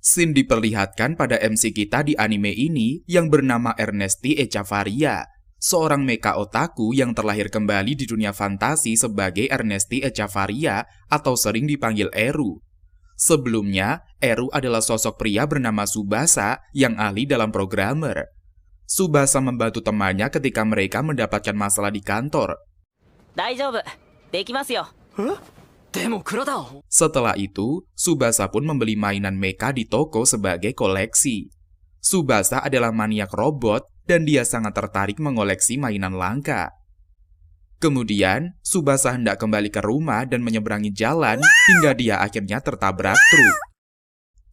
Scene diperlihatkan pada MC kita di anime ini yang bernama Ernesty Echavarria, seorang mecha otaku yang terlahir kembali di dunia fantasi sebagai Ernesty Echavarria atau sering dipanggil Eru. Sebelumnya, Eru adalah sosok pria bernama Tsubasa yang ahli dalam programmer. Tsubasa membantu temannya ketika mereka mendapatkan masalah di kantor. Setelah itu, Tsubasa pun membeli mainan mecha di toko sebagai koleksi. Tsubasa adalah maniak robot dan dia sangat tertarik mengoleksi mainan langka. Kemudian, Tsubasa hendak kembali ke rumah dan menyeberangi jalan hingga dia akhirnya tertabrak truk.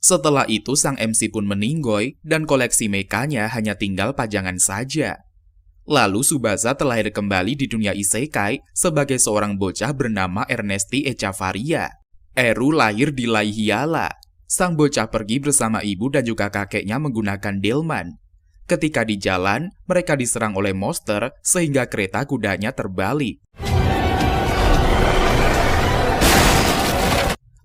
Setelah itu, sang MC pun meninggoy dan koleksi mechanya hanya tinggal pajangan saja. Lalu Tsubasa terlahir kembali di dunia isekai sebagai seorang bocah bernama Ernesty Echavarria. Eru lahir di Laihiala. Sang bocah pergi bersama ibu dan juga kakeknya menggunakan delman. Ketika di jalan, mereka diserang oleh monster sehingga kereta kudanya terbalik.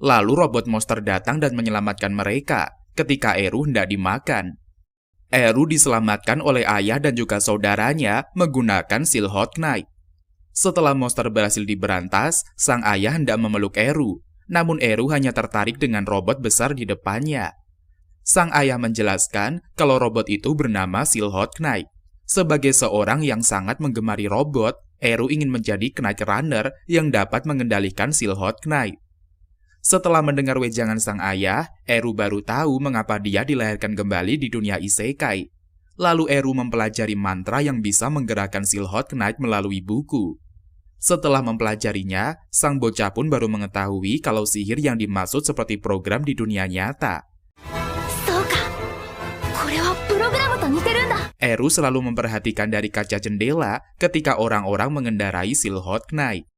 Lalu robot monster datang dan menyelamatkan mereka ketika Eru hendak dimakan. Eru diselamatkan oleh ayah dan juga saudaranya menggunakan Silhouette Knight. Setelah monster berhasil diberantas, sang ayah hendak memeluk Eru, namun Eru hanya tertarik dengan robot besar di depannya. Sang ayah menjelaskan kalau robot itu bernama Silhouette Knight. Sebagai seorang yang sangat menggemari robot, Eru ingin menjadi Knight Runner yang dapat mengendalikan Silhouette Knight. Setelah mendengar wejangan sang ayah, Eru baru tahu mengapa dia dilahirkan kembali di dunia isekai. Lalu Eru mempelajari mantra yang bisa menggerakkan Silhouette Knight melalui buku. Setelah mempelajarinya, sang bocah pun baru mengetahui kalau sihir yang dimaksud seperti program di dunia nyata. Eru selalu memperhatikan dari kaca jendela ketika orang-orang mengendarai Silhouette Knight.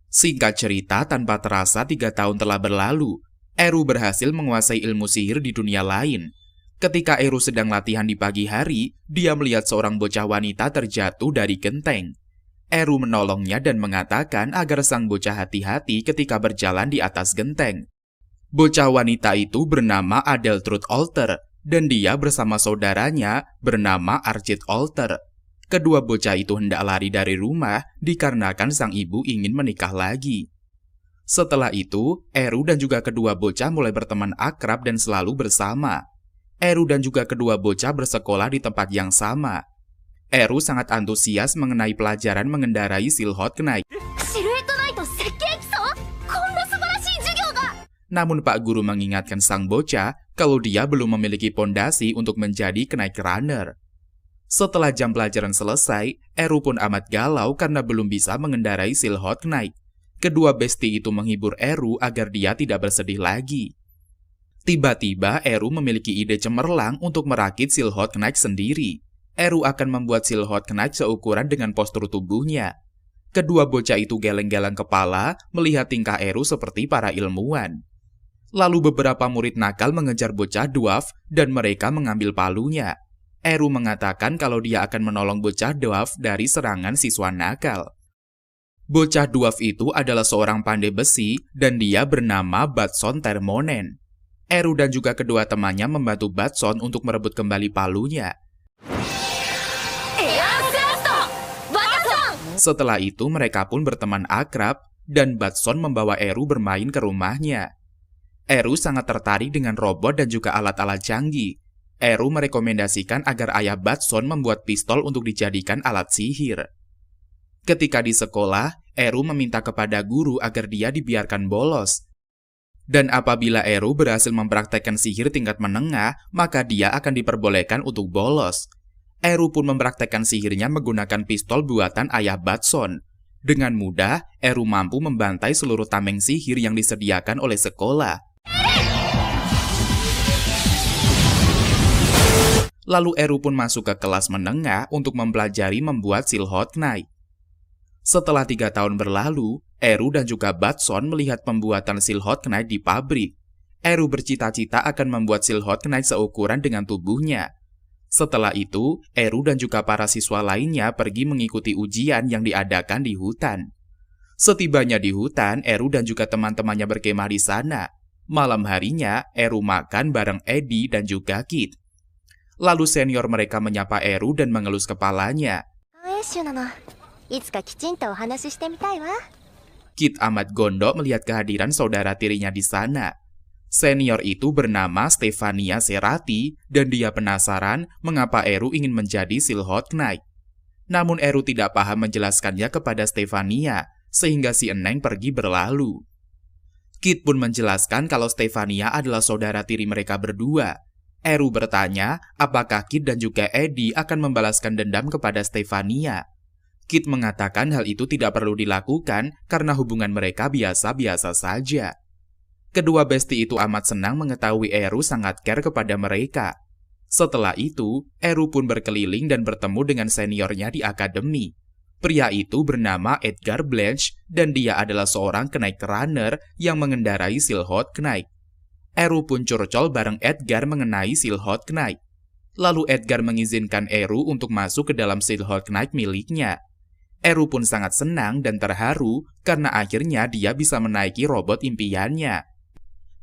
Singkat cerita, tanpa terasa 3 tahun telah berlalu. Eru berhasil menguasai ilmu sihir di dunia lain. Ketika Eru sedang latihan di pagi hari, dia melihat seorang bocah wanita terjatuh dari genteng. Eru menolongnya dan mengatakan agar sang bocah hati-hati ketika berjalan di atas genteng. Bocah wanita itu bernama Adeltrud Alter, dan dia bersama saudaranya bernama Archit Alter. Kedua bocah itu hendak lari dari rumah dikarenakan sang ibu ingin menikah lagi. Setelah itu, Eru dan juga kedua bocah mulai berteman akrab dan selalu bersama. Eru dan juga kedua bocah bersekolah di tempat yang sama. Eru sangat antusias mengenai pelajaran mengendarai Silhouette Knight. Namun Pak Guru mengingatkan sang bocah kalau dia belum memiliki pondasi untuk menjadi Knight Runner. Setelah jam pelajaran selesai, Eru pun amat galau karena belum bisa mengendarai Silhouette Knight. Kedua besti itu menghibur Eru agar dia tidak bersedih lagi. Tiba-tiba Eru memiliki ide cemerlang untuk merakit Silhouette Knight sendiri. Eru akan membuat Silhouette Knight seukuran dengan postur tubuhnya. Kedua bocah itu geleng-geleng kepala melihat tingkah Eru seperti para ilmuwan. Lalu beberapa murid nakal mengejar bocah dwarf dan mereka mengambil palunya. Eru mengatakan kalau dia akan menolong bocah dwarf dari serangan siswa nakal. Bocah dwarf itu adalah seorang pandai besi dan dia bernama Batson Termonen. Eru dan juga kedua temannya membantu Batson untuk merebut kembali palunya. Setelah itu mereka pun berteman akrab dan Batson membawa Eru bermain ke rumahnya. Eru sangat tertarik dengan robot dan juga alat-alat canggih. Eru merekomendasikan agar ayah Batson membuat pistol untuk dijadikan alat sihir. Ketika di sekolah, Eru meminta kepada guru agar dia dibiarkan bolos. Dan apabila Eru berhasil mempraktekkan sihir tingkat menengah, maka dia akan diperbolehkan untuk bolos. Eru pun mempraktekkan sihirnya menggunakan pistol buatan ayah Batson. Dengan mudah, Eru mampu membantai seluruh tameng sihir yang disediakan oleh sekolah. Lalu Eru pun masuk ke kelas menengah untuk mempelajari membuat Silhouette Knight. Setelah 3 tahun berlalu, Eru dan juga Batson melihat pembuatan Silhouette Knight di pabrik. Eru bercita-cita akan membuat Silhouette Knight seukuran dengan tubuhnya. Setelah itu, Eru dan juga para siswa lainnya pergi mengikuti ujian yang diadakan di hutan. Setibanya di hutan, Eru dan juga teman-temannya berkemah di sana. Malam harinya, Eru makan bareng Eddie dan juga Kit. Lalu senior mereka menyapa Eru dan mengelus kepalanya. Kit amat gondok melihat kehadiran saudara tirinya di sana. Senior itu bernama Stefania Serati dan dia penasaran mengapa Eru ingin menjadi Silhouette Knight. Namun Eru tidak paham menjelaskannya kepada Stefania, sehingga si Eneng pergi berlalu. Kit pun menjelaskan kalau Stefania adalah saudara tiri mereka berdua. Eru bertanya apakah Kit dan juga Eddie akan membalaskan dendam kepada Stefania. Kit mengatakan hal itu tidak perlu dilakukan karena hubungan mereka biasa-biasa saja. Kedua besti itu amat senang mengetahui Eru sangat care kepada mereka. Setelah itu, Eru pun berkeliling dan bertemu dengan seniornya di akademi. Pria itu bernama Edgar Blanche dan dia adalah seorang knight runner yang mengendarai Silhouette Knight. Eru pun curcol bareng Edgar mengenai Silhouette Knight. Lalu Edgar mengizinkan Eru untuk masuk ke dalam Silhouette Knight miliknya. Eru pun sangat senang dan terharu karena akhirnya dia bisa menaiki robot impiannya.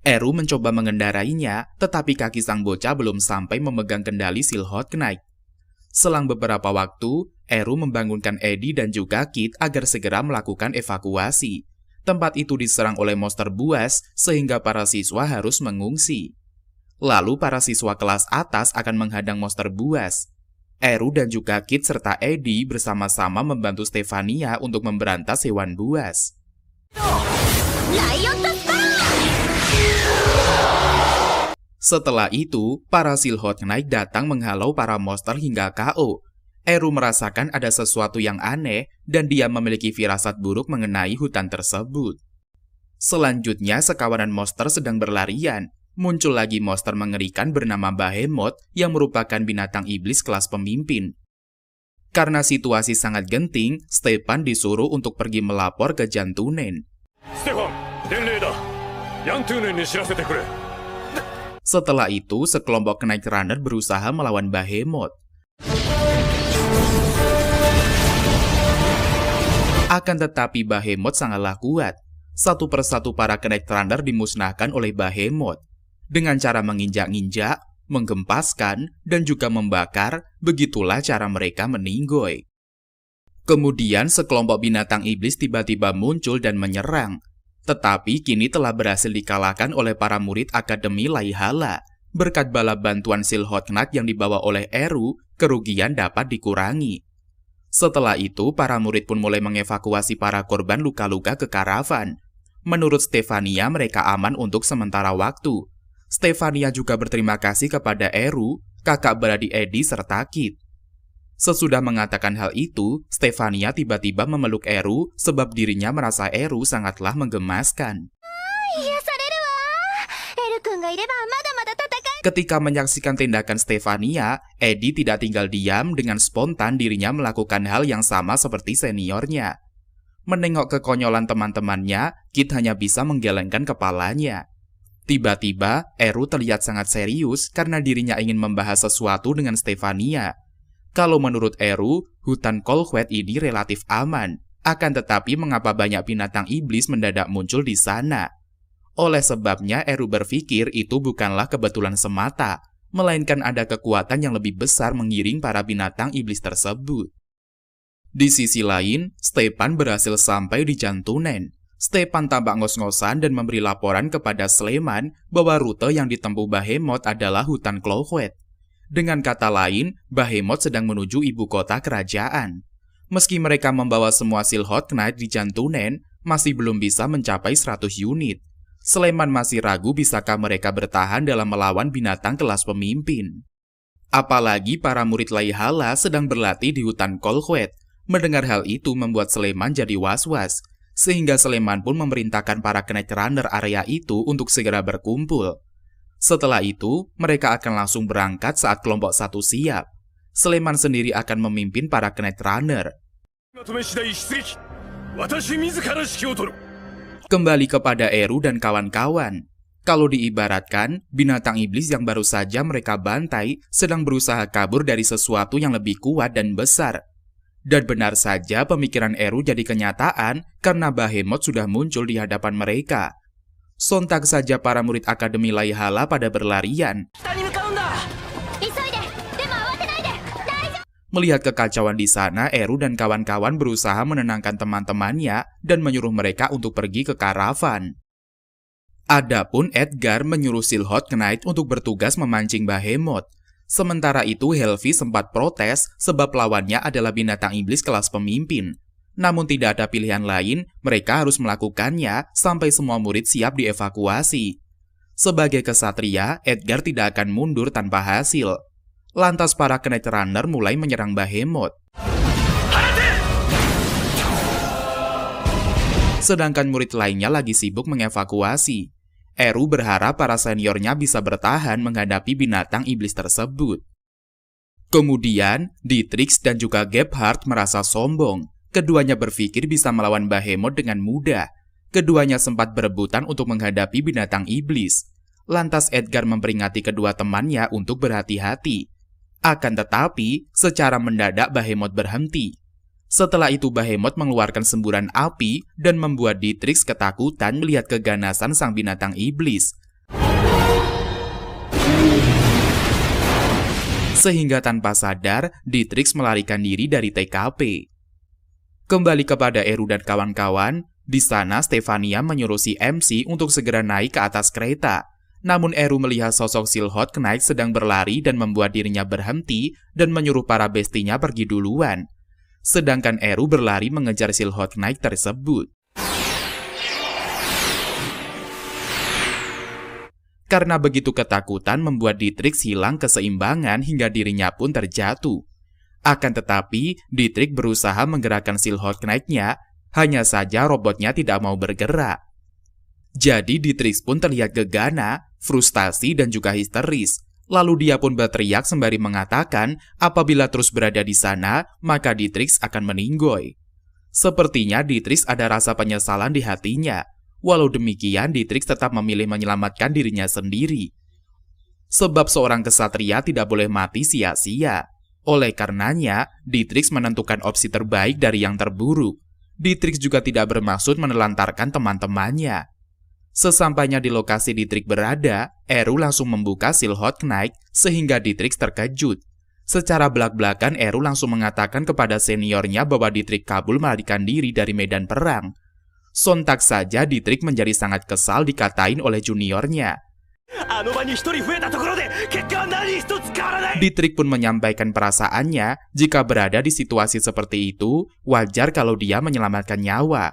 Eru mencoba mengendarainya, tetapi kaki sang bocah belum sampai memegang kendali Silhouette Knight. Selang beberapa waktu, Eru membangunkan Eddie dan juga Kit agar segera melakukan evakuasi. Tempat itu diserang oleh monster buas sehingga para siswa harus mengungsi. Lalu para siswa kelas atas akan menghadang monster buas. Eru dan juga Kit serta Eddie bersama-sama membantu Stefania untuk memberantas hewan buas. Setelah itu, para Silhouette Knight datang menghalau para monster hingga KO. Eru merasakan ada sesuatu yang aneh dan dia memiliki firasat buruk mengenai hutan tersebut. Selanjutnya, sekawanan monster sedang berlarian. Muncul lagi monster mengerikan bernama Behemoth yang merupakan binatang iblis kelas pemimpin. Karena situasi sangat genting, Stepan disuruh untuk pergi melapor ke Jantunen. Setelah itu, sekelompok Knight Runner berusaha melawan Behemoth. Akan tetapi Behemoth sangatlah kuat. Satu persatu para Knight Runner dimusnahkan oleh Behemoth. Dengan cara menginjak-injak, menggempaskan, dan juga membakar, begitulah cara mereka meninggoy. Kemudian sekelompok binatang iblis tiba-tiba muncul dan menyerang. Tetapi kini telah berhasil dikalahkan oleh para murid Akademi Laihala. Berkat bala bantuan Silhouette Knight yang dibawa oleh Eru, kerugian dapat dikurangi. Setelah itu, para murid pun mulai mengevakuasi para korban luka-luka ke karavan. Menurut Stefania, mereka aman untuk sementara waktu. Stefania juga berterima kasih kepada Eru, kakak beradik Eddie serta Kit. Sesudah mengatakan hal itu, Stefania tiba-tiba memeluk Eru sebab dirinya merasa Eru sangatlah menggemaskan. Ketika menyaksikan tindakan Stefania, Eddie tidak tinggal diam dengan spontan dirinya melakukan hal yang sama seperti seniornya. Menengok kekonyolan teman-temannya, Kit hanya bisa menggelengkan kepalanya. Tiba-tiba, Eru terlihat sangat serius karena dirinya ingin membahas sesuatu dengan Stefania. Kalau menurut Eru, hutan Colquitt ini relatif aman. Akan tetapi mengapa banyak binatang iblis mendadak muncul di sana? Oleh sebabnya, Eru berpikir itu bukanlah kebetulan semata, melainkan ada kekuatan yang lebih besar mengiring para binatang iblis tersebut. Di sisi lain, Stepan berhasil sampai di Jantunen. Stepan tampak ngos-ngosan dan memberi laporan kepada Sleman bahwa rute yang ditempuh Behemoth adalah hutan Colquitt. Dengan kata lain, Behemoth sedang menuju ibu kota kerajaan. Meski mereka membawa semua Silhouette Knight di Jantunen, masih belum bisa mencapai 100 unit. Sleman masih ragu bisakah mereka bertahan dalam melawan binatang kelas pemimpin. Apalagi para murid Laihala sedang berlatih di hutan Colquitt. Mendengar hal itu membuat Sleman jadi was-was. Sehingga Sleman pun memerintahkan para Knight Runner area itu untuk segera berkumpul. Setelah itu, mereka akan langsung berangkat saat kelompok satu siap. Sleman sendiri akan memimpin para Knight Runner. Kembali kepada Eru dan kawan-kawan. Kalau diibaratkan, binatang iblis yang baru saja mereka bantai sedang berusaha kabur dari sesuatu yang lebih kuat dan besar. Dan benar saja pemikiran Eru jadi kenyataan karena Behemoth sudah muncul di hadapan mereka. Sontak saja para murid Akademi Laihala pada berlarian. Melihat kekacauan di sana, Eru dan kawan-kawan berusaha menenangkan teman-temannya dan menyuruh mereka untuk pergi ke karavan. Adapun Edgar menyuruh Silhouette Knight untuk bertugas memancing Behemoth. Sementara itu Helvi sempat protes sebab lawannya adalah binatang iblis kelas pemimpin. Namun tidak ada pilihan lain, mereka harus melakukannya sampai semua murid siap dievakuasi. Sebagai kesatria, Edgar tidak akan mundur tanpa hasil. Lantas para Knight Runner mulai menyerang Behemoth. Sedangkan murid lainnya lagi sibuk mengevakuasi. Eru berharap para seniornya bisa bertahan menghadapi binatang iblis tersebut. Kemudian, Dietrich dan juga Gebhardt merasa sombong. Keduanya berpikir bisa melawan Behemoth dengan mudah. Keduanya sempat berebutan untuk menghadapi binatang iblis. Lantas Edgar memperingati kedua temannya untuk berhati-hati. Akan tetapi, secara mendadak Behemoth berhenti. Setelah itu Behemoth mengeluarkan semburan api dan membuat Dietrich ketakutan melihat keganasan sang binatang iblis. Sehingga tanpa sadar, Dietrich melarikan diri dari TKP. Kembali kepada Eru dan kawan-kawan, di sana Stefania menyuruh si MC untuk segera naik ke atas kereta. Namun Eru melihat sosok Silhouette Knight sedang berlari dan membuat dirinya berhenti dan menyuruh para bestinya pergi duluan. Sedangkan Eru berlari mengejar Silhouette Knight tersebut. Karena begitu ketakutan membuat Dietrich hilang keseimbangan hingga dirinya pun terjatuh. Akan tetapi, Dietrich berusaha menggerakkan Silhouette Knight-nya, hanya saja robotnya tidak mau bergerak. Jadi Dietrich pun terlihat gegana, frustasi dan juga histeris. Lalu dia pun berteriak sembari mengatakan apabila terus berada di sana, maka Dietrich akan meninggoy. Sepertinya Dietrich ada rasa penyesalan di hatinya. Walau demikian, Dietrich tetap memilih menyelamatkan dirinya sendiri. Sebab seorang kesatria tidak boleh mati sia-sia. Oleh karenanya, Dietrich menentukan opsi terbaik dari yang terburuk. Dietrich juga tidak bermaksud menelantarkan teman-temannya. Sesampainya di lokasi Dietrich berada, Eru langsung membuka Silhouette Knight sehingga Dietrich terkejut. Secara belak-belakan Eru langsung mengatakan kepada seniornya bahwa Dietrich kabur melarikan diri dari medan perang. Sontak saja Dietrich menjadi sangat kesal dikatain oleh juniornya. Dietrich pun menyampaikan perasaannya, jika berada di situasi seperti itu, wajar kalau dia menyelamatkan nyawa.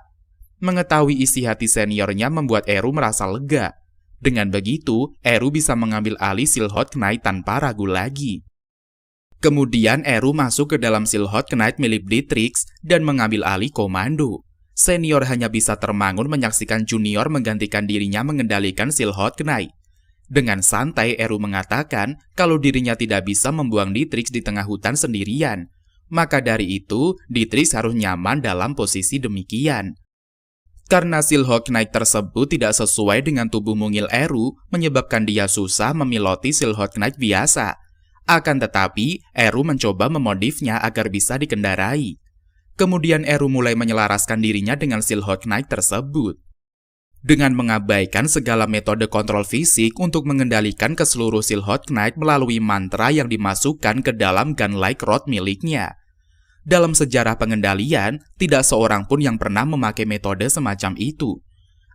Mengetahui isi hati seniornya membuat Eru merasa lega. Dengan begitu, Eru bisa mengambil alih Silhouette Knight tanpa ragu lagi. Kemudian Eru masuk ke dalam Silhouette Knight milik Dietrich dan mengambil alih komando. Senior hanya bisa termangun menyaksikan junior menggantikan dirinya mengendalikan Silhouette Knight. Dengan santai Eru mengatakan kalau dirinya tidak bisa membuang Dietrich di tengah hutan sendirian. Maka dari itu, Dietrich harus nyaman dalam posisi demikian. Karena Silhouette Knight tersebut tidak sesuai dengan tubuh mungil Eru, menyebabkan dia susah memiloti Silhouette Knight biasa. Akan tetapi, Eru mencoba memodifnya agar bisa dikendarai. Kemudian Eru mulai menyelaraskan dirinya dengan Silhouette Knight tersebut. Dengan mengabaikan segala metode kontrol fisik untuk mengendalikan keseluruh Silhouette Knight melalui mantra yang dimasukkan ke dalam gun-like rod miliknya. Dalam sejarah pengendalian, tidak seorang pun yang pernah memakai metode semacam itu.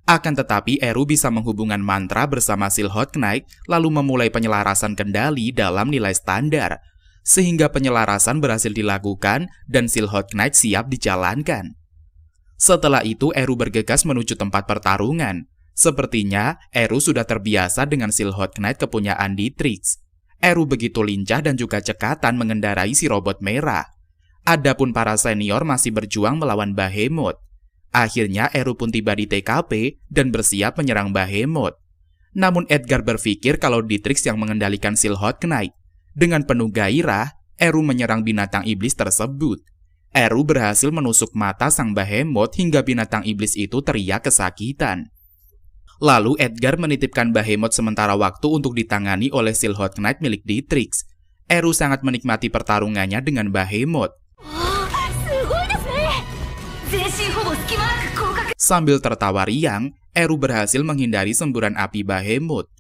Akan tetapi Eru bisa menghubungkan mantra bersama Silhouette Knight lalu memulai penyelarasan kendali dalam nilai standar. Sehingga penyelarasan berhasil dilakukan dan Silhouette Knight siap dijalankan. Setelah itu Eru bergegas menuju tempat pertarungan. Sepertinya Eru sudah terbiasa dengan Silhouette Knight kepunyaan Dietrich. Eru begitu lincah dan juga cekatan mengendarai si robot merah. Adapun para senior masih berjuang melawan Behemoth. Akhirnya Eru pun tiba di TKP dan bersiap menyerang Behemoth. Namun Edgar berpikir kalau Dietrich yang mengendalikan Silhouette Knight. Dengan penuh gairah, Eru menyerang binatang iblis tersebut. Eru berhasil menusuk mata sang Behemoth hingga binatang iblis itu teriak kesakitan. Lalu Edgar menitipkan Behemoth sementara waktu untuk ditangani oleh Silhouette Knight milik Dietrich. Eru sangat menikmati pertarungannya dengan Behemoth. Sambil tertawa riang, Eru berhasil menghindari semburan api Behemoth.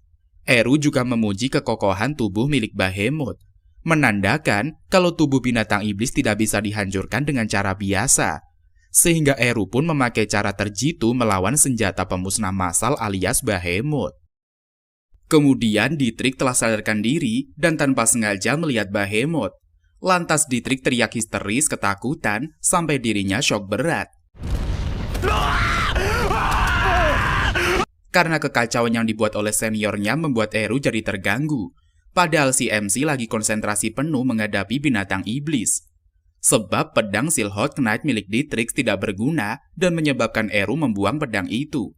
Eru juga memuji kekokohan tubuh milik Behemoth, menandakan kalau tubuh binatang iblis tidak bisa dihancurkan dengan cara biasa. Sehingga Eru pun memakai cara terjitu melawan senjata pemusnah massal alias Behemoth. Kemudian Dietrich telah sadarkan diri dan tanpa sengaja melihat Behemoth. Lantas Dietrich teriak histeris ketakutan sampai dirinya syok berat. Karena kekacauan yang dibuat oleh seniornya membuat Eru jadi terganggu. Padahal si MC lagi konsentrasi penuh menghadapi binatang iblis. Sebab pedang Silhouette Knight milik Dietrich tidak berguna dan menyebabkan Eru membuang pedang itu.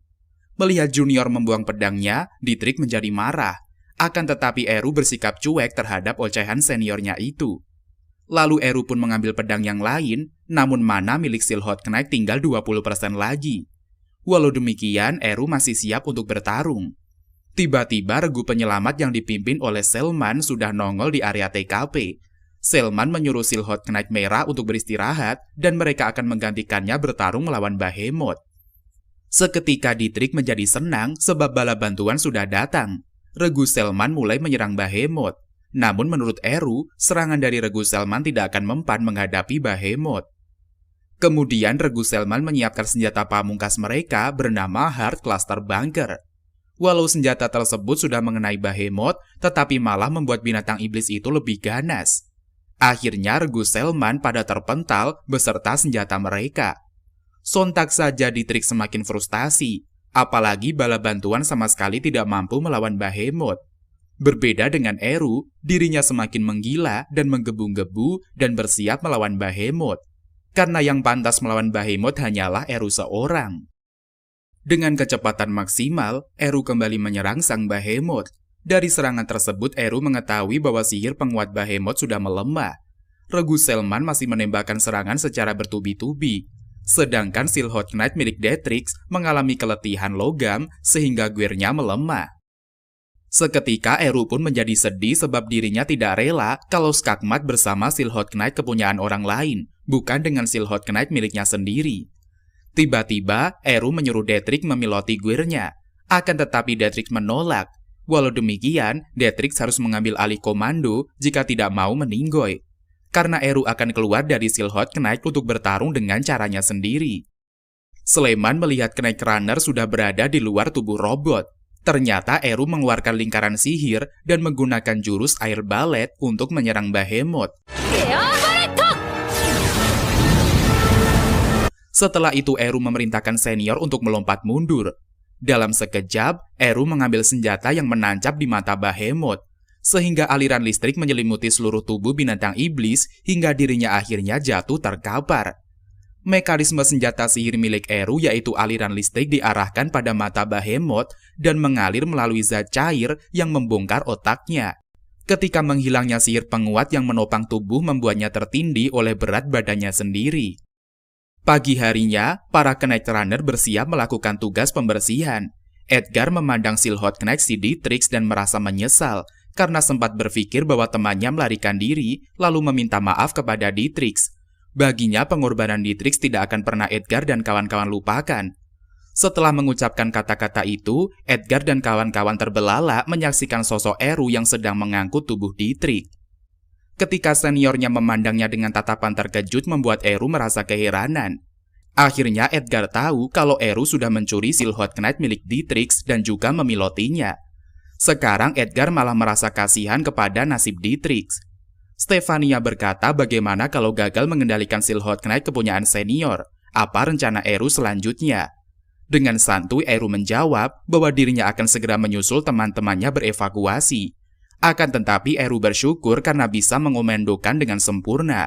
Melihat junior membuang pedangnya, Dietrich menjadi marah. Akan tetapi Eru bersikap cuek terhadap ocehan seniornya itu. Lalu Eru pun mengambil pedang yang lain, namun mana milik Silhouette Knight tinggal 20% lagi. Walau demikian, Eru masih siap untuk bertarung. Tiba-tiba regu penyelamat yang dipimpin oleh Selman sudah nongol di area TKP. Selman menyuruh Silhouette Knight merah untuk beristirahat dan mereka akan menggantikannya bertarung melawan Behemoth. Seketika Dietrich menjadi senang sebab bala bantuan sudah datang. Regu Selman mulai menyerang Behemoth. Namun menurut Eru, serangan dari regu Selman tidak akan mempan menghadapi Behemoth. Kemudian regu Selman menyiapkan senjata pamungkas mereka bernama Hard Cluster Bunker. Walau senjata tersebut sudah mengenai Behemoth, tetapi malah membuat binatang iblis itu lebih ganas. Akhirnya regu Selman pada terpental beserta senjata mereka. Sontak saja Dietrich semakin frustasi, apalagi bala bantuan sama sekali tidak mampu melawan Behemoth. Berbeda dengan Eru, dirinya semakin menggila dan menggebu-gebu dan bersiap melawan Behemoth. Karena yang pantas melawan Behemoth hanyalah Eru seorang. Dengan kecepatan maksimal, Eru kembali menyerang sang Behemoth. Dari serangan tersebut, Eru mengetahui bahwa sihir penguat Behemoth sudah melemah. Regu Selman masih menembakkan serangan secara bertubi-tubi. Sedangkan Silhouette Knight milik Dietrich mengalami keletihan logam sehingga gearnya melemah. Seketika Eru pun menjadi sedih sebab dirinya tidak rela kalau skakmat bersama Silhouette Knight kepunyaan orang lain, bukan dengan Silhouette Knight miliknya sendiri. Tiba-tiba Eru menyuruh Dietrich memiloti gearnya, akan tetapi Dietrich menolak. Walau demikian, Dietrich harus mengambil alih komando jika tidak mau meninggoy. Karena Eru akan keluar dari Silhouette Knight untuk bertarung dengan caranya sendiri. Sleman melihat Knight Runner sudah berada di luar tubuh robot. Ternyata Eru mengeluarkan lingkaran sihir dan menggunakan jurus air balet untuk menyerang Behemoth. Setelah itu Eru memerintahkan senior untuk melompat mundur. Dalam sekejap, Eru mengambil senjata yang menancap di mata Behemoth. Sehingga aliran listrik menyelimuti seluruh tubuh binatang iblis hingga dirinya akhirnya jatuh terkapar. Mekanisme senjata sihir milik Eru yaitu aliran listrik diarahkan pada mata Behemoth dan mengalir melalui zat cair yang membongkar otaknya. Ketika menghilangnya sihir penguat yang menopang tubuh membuatnya tertindih oleh berat badannya sendiri. Pagi harinya, para Knight Runner bersiap melakukan tugas pembersihan. Edgar memandang Silhouette Knight si Dietrich dan merasa menyesal karena sempat berpikir bahwa temannya melarikan diri lalu meminta maaf kepada Dietrich. Baginya pengorbanan Dietrich tidak akan pernah Edgar dan kawan-kawan lupakan. Setelah mengucapkan kata-kata itu, Edgar dan kawan-kawan terbelalak menyaksikan sosok Eru yang sedang mengangkut tubuh Dietrich. Ketika seniornya memandangnya dengan tatapan terkejut membuat Eru merasa keheranan. Akhirnya Edgar tahu kalau Eru sudah mencuri Silhouette Knight milik Dietrich dan juga memilotinya. Sekarang Edgar malah merasa kasihan kepada nasib Dietrich. Stefania berkata bagaimana kalau gagal mengendalikan Silhouette Knight kepunyaan senior. Apa rencana Eru selanjutnya? Dengan santuy Eru menjawab bahwa dirinya akan segera menyusul teman-temannya berevakuasi. Akan tetapi Eru bersyukur karena bisa mengomendokan dengan sempurna.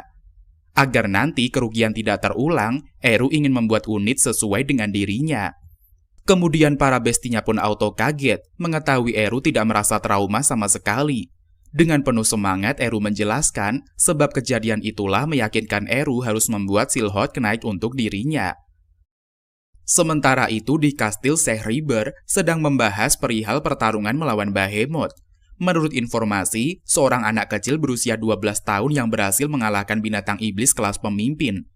Agar nanti kerugian tidak terulang, Eru ingin membuat unit sesuai dengan dirinya. Kemudian para bestinya pun auto kaget, mengetahui Eru tidak merasa trauma sama sekali. Dengan penuh semangat Eru menjelaskan, sebab kejadian itulah meyakinkan Eru harus membuat Silhouette Knight untuk dirinya. Sementara itu di kastil Sheikh Riber sedang membahas perihal pertarungan melawan Behemoth. Menurut informasi, seorang anak kecil berusia 12 tahun yang berhasil mengalahkan binatang iblis kelas pemimpin.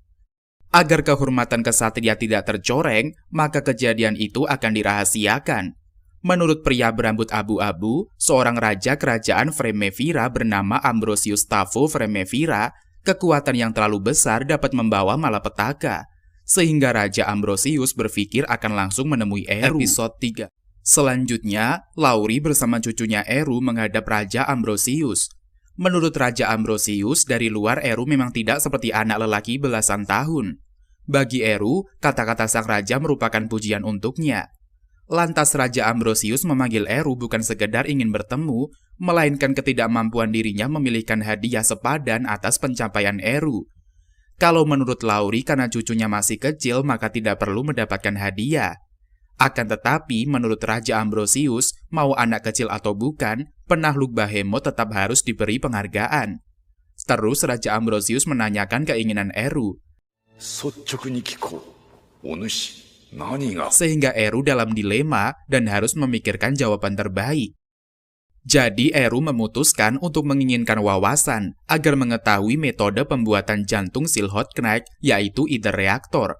Agar kehormatan kesatria tidak tercoreng, maka kejadian itu akan dirahasiakan. Menurut pria berambut abu-abu, seorang raja kerajaan Fremevira bernama Ambrosius Tafo Fremevira, kekuatan yang terlalu besar dapat membawa malapetaka. Sehingga Raja Ambrosius berpikir akan langsung menemui Eru. Episode 3. Selanjutnya, Lauri bersama cucunya Eru menghadap Raja Ambrosius. Menurut Raja Ambrosius, dari luar Eru memang tidak seperti anak lelaki belasan tahun. Bagi Eru, kata-kata sang raja merupakan pujian untuknya. Lantas Raja Ambrosius memanggil Eru bukan sekedar ingin bertemu, melainkan ketidakmampuan dirinya memilihkan hadiah sepadan atas pencapaian Eru. Kalau menurut Lauri karena cucunya masih kecil maka tidak perlu mendapatkan hadiah. Akan tetapi menurut Raja Ambrosius, mau anak kecil atau bukan, penakluk Behemoth tetap harus diberi penghargaan. Terus Raja Ambrosius menanyakan keinginan Eru. Sehingga Eru dalam dilema dan harus memikirkan jawaban terbaik. Jadi Eru memutuskan untuk menginginkan wawasan agar mengetahui metode pembuatan jantung Silhouette Knight, yaitu ide reaktor.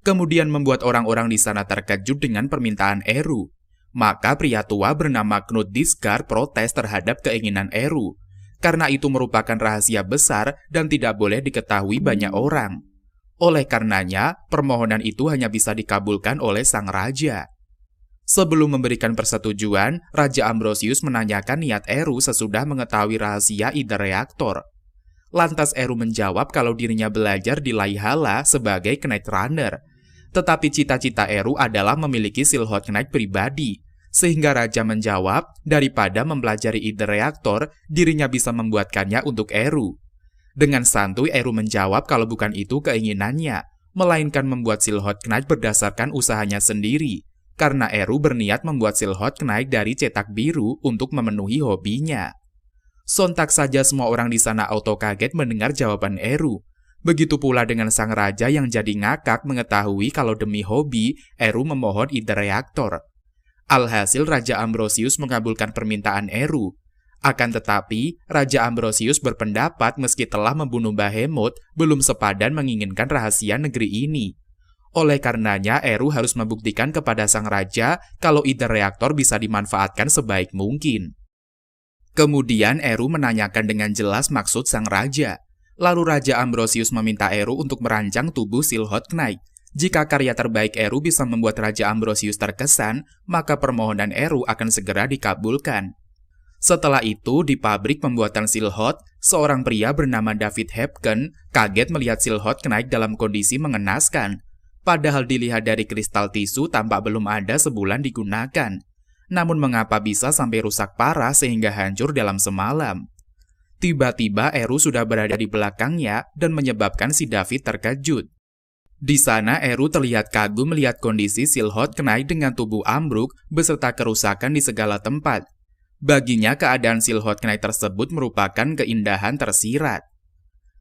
Kemudian membuat orang-orang di sana terkejut dengan permintaan Eru. Maka pria tua bernama Knut Disgard protes terhadap keinginan Eru, karena itu merupakan rahasia besar dan tidak boleh diketahui banyak orang. Oleh karenanya, permohonan itu hanya bisa dikabulkan oleh sang raja. Sebelum memberikan persetujuan, Raja Ambrosius menanyakan niat Eru sesudah mengetahui rahasia ide reaktor. Lantas Eru menjawab kalau dirinya belajar di Laihala sebagai Knight Runner. Tetapi cita-cita Eru adalah memiliki Silhouette Knight pribadi. Sehingga Raja menjawab, daripada mempelajari ide reaktor, dirinya bisa membuatkannya untuk Eru. Dengan santuy Eru menjawab kalau bukan itu keinginannya, melainkan membuat Silhouette Knight berdasarkan usahanya sendiri, karena Eru berniat membuat Silhouette Knight dari cetak biru untuk memenuhi hobinya. Sontak saja semua orang di sana auto kaget mendengar jawaban Eru. Begitu pula dengan sang raja yang jadi ngakak mengetahui kalau demi hobi, Eru memohon ide reaktor. Alhasil Raja Ambrosius mengabulkan permintaan Eru. Akan tetapi, Raja Ambrosius berpendapat meski telah membunuh Behemoth, belum sepadan menginginkan rahasia negeri ini. Oleh karenanya, Eru harus membuktikan kepada sang raja kalau ide reaktor bisa dimanfaatkan sebaik mungkin. Kemudian Eru menanyakan dengan jelas maksud sang raja. Lalu Raja Ambrosius meminta Eru untuk merancang tubuh Silhouette Knight. Jika karya terbaik Eru bisa membuat Raja Ambrosius terkesan, maka permohonan Eru akan segera dikabulkan. Setelah itu, di pabrik pembuatan Silhouette, seorang pria bernama David Hepken kaget melihat Silhouette Knight dalam kondisi mengenaskan. Padahal dilihat dari kristal tisu tampak belum ada sebulan digunakan. Namun mengapa bisa sampai rusak parah sehingga hancur dalam semalam? Tiba-tiba Eru sudah berada di belakangnya dan menyebabkan si David terkejut. Di sana Eru terlihat kagum melihat kondisi Silhouette Knight dengan tubuh ambruk beserta kerusakan di segala tempat. Baginya keadaan Silhouette Knight tersebut merupakan keindahan tersirat.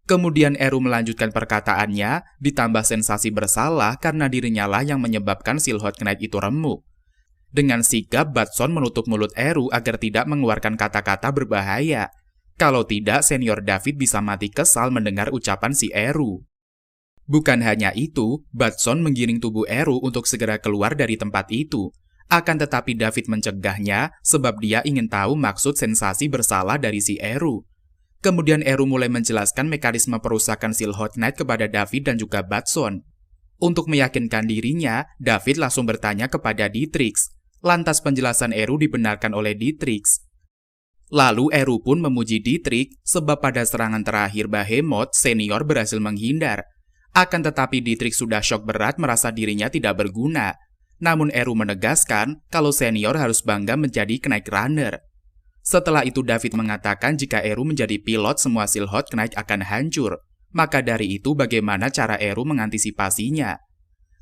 Kemudian Eru melanjutkan perkataannya, ditambah sensasi bersalah karena dirinya lah yang menyebabkan Silhouette Knight itu remuk. Dengan sigap, Batson menutup mulut Eru agar tidak mengeluarkan kata-kata berbahaya. Kalau tidak, senior David bisa mati kesal mendengar ucapan si Eru. Bukan hanya itu, Batson menggiring tubuh Eru untuk segera keluar dari tempat itu. Akan tetapi David mencegahnya sebab dia ingin tahu maksud sensasi bersalah dari si Eru. Kemudian Eru mulai menjelaskan mekanisme perusakan Silhouette Knight kepada David dan juga Batson. Untuk meyakinkan dirinya, David langsung bertanya kepada Dietrich. Lantas penjelasan Eru dibenarkan oleh Dietrich. Lalu Eru pun memuji Dietrich sebab pada serangan terakhir Behemoth, senior berhasil menghindar. Akan tetapi Dietrich sudah syok berat merasa dirinya tidak berguna. Namun Eru menegaskan kalau senior harus bangga menjadi Knight Runner. Setelah itu David mengatakan jika Eru menjadi pilot semua Silhouette Knight akan hancur. Maka dari itu bagaimana cara Eru mengantisipasinya?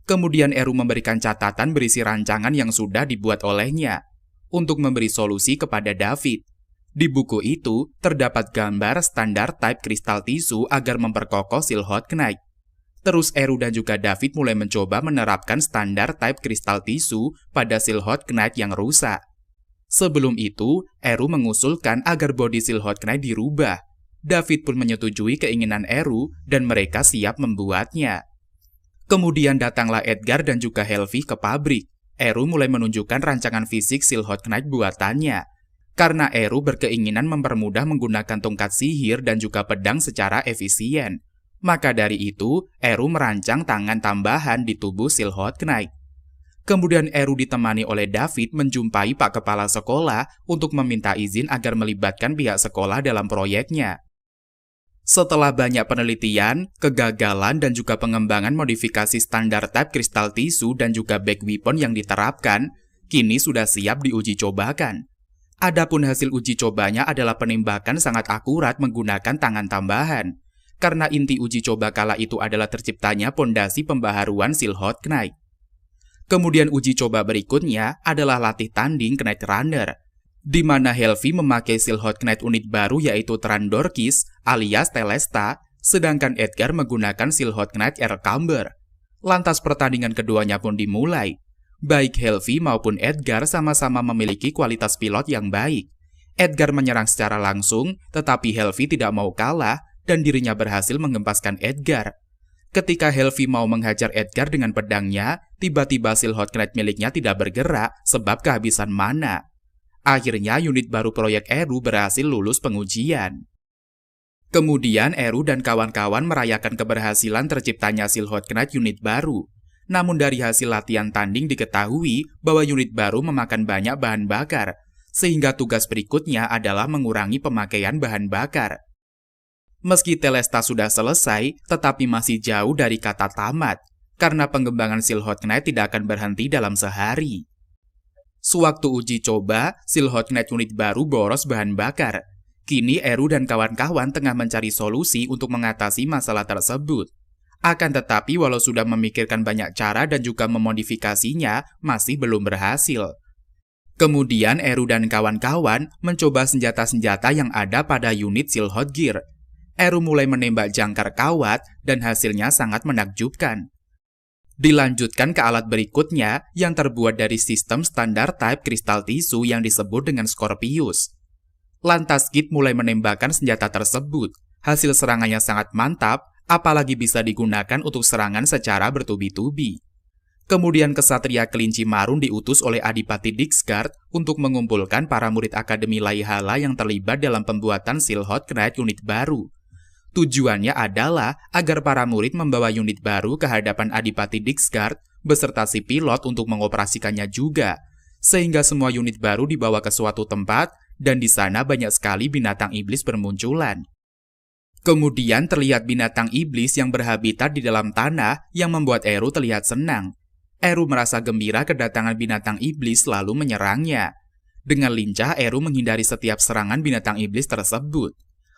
Kemudian Eru memberikan catatan berisi rancangan yang sudah dibuat olehnya untuk memberi solusi kepada David. Di buku itu terdapat gambar standar type kristal tisu agar memperkokoh Silhouette Knight. Terus Eru dan juga David mulai mencoba menerapkan standar type kristal tisu pada Silhouette Knight yang rusak. Sebelum itu, Eru mengusulkan agar bodi Silhouette Knight dirubah. David pun menyetujui keinginan Eru dan mereka siap membuatnya. Kemudian datanglah Edgar dan juga Helvi ke pabrik. Eru mulai menunjukkan rancangan fisik Silhouette Knight buatannya. Karena Eru berkeinginan mempermudah menggunakan tongkat sihir dan juga pedang secara efisien. Maka dari itu, Eru merancang tangan tambahan di tubuh Silhouette Knight. Kemudian Eru ditemani oleh David menjumpai Pak Kepala Sekolah untuk meminta izin agar melibatkan pihak sekolah dalam proyeknya. Setelah banyak penelitian, kegagalan, dan juga pengembangan modifikasi standar type kristal tisu dan juga back weapon yang diterapkan, kini sudah siap diuji cobakan. Adapun hasil uji cobanya adalah penembakan sangat akurat menggunakan tangan tambahan, karena inti uji coba kala itu adalah terciptanya pondasi pembaharuan Silhouette Knight. Kemudian uji coba berikutnya adalah latih tanding Knight Runner, di mana Helvi memakai Silhouette Knight unit baru yaitu Trandorkis alias Telesta, sedangkan Edgar menggunakan Silhouette Knight Aircamber. Lantas pertandingan keduanya pun dimulai. Baik Helvi maupun Edgar sama-sama memiliki kualitas pilot yang baik. Edgar menyerang secara langsung, tetapi Helvi tidak mau kalah dan dirinya berhasil mengempaskan Edgar. Ketika Helvi mau menghajar Edgar dengan pedangnya, tiba-tiba Silhouette Knight miliknya tidak bergerak sebab kehabisan mana. Akhirnya unit baru proyek Eru berhasil lulus pengujian. Kemudian Eru dan kawan-kawan merayakan keberhasilan terciptanya Silhouette Knight unit baru. Namun dari hasil latihan tanding diketahui bahwa unit baru memakan banyak bahan bakar, sehingga tugas berikutnya adalah mengurangi pemakaian bahan bakar. Meski Telesta sudah selesai, tetapi masih jauh dari kata tamat, karena pengembangan Silhouette Knight tidak akan berhenti dalam sehari. Sewaktu uji coba, Silhouette Knight unit baru boros bahan bakar. Kini Eru dan kawan-kawan tengah mencari solusi untuk mengatasi masalah tersebut. Akan tetapi walau sudah memikirkan banyak cara dan juga memodifikasinya, masih belum berhasil. Kemudian Eru dan kawan-kawan mencoba senjata-senjata yang ada pada unit Silhouette Gear. Eru mulai menembak jangkar kawat dan hasilnya sangat menakjubkan. Dilanjutkan ke alat berikutnya yang terbuat dari sistem standar type kristal tisu yang disebut dengan Scorpius. Lantas Kit mulai menembakkan senjata tersebut. Hasil serangannya sangat mantap, apalagi bisa digunakan untuk serangan secara bertubi-tubi. Kemudian Kesatria Kelinci Marun diutus oleh Adipati Dixgard untuk mengumpulkan para murid Akademi Laihala yang terlibat dalam pembuatan Silhouette Knight unit baru. Tujuannya adalah agar para murid membawa unit baru ke hadapan Adipati Dixgard beserta si pilot untuk mengoperasikannya juga, sehingga semua unit baru dibawa ke suatu tempat dan di sana banyak sekali binatang iblis bermunculan. Kemudian terlihat binatang iblis yang berhabitat di dalam tanah yang membuat Eru terlihat senang. Eru merasa gembira kedatangan binatang iblis lalu menyerangnya. Dengan lincah Eru menghindari setiap serangan binatang iblis tersebut.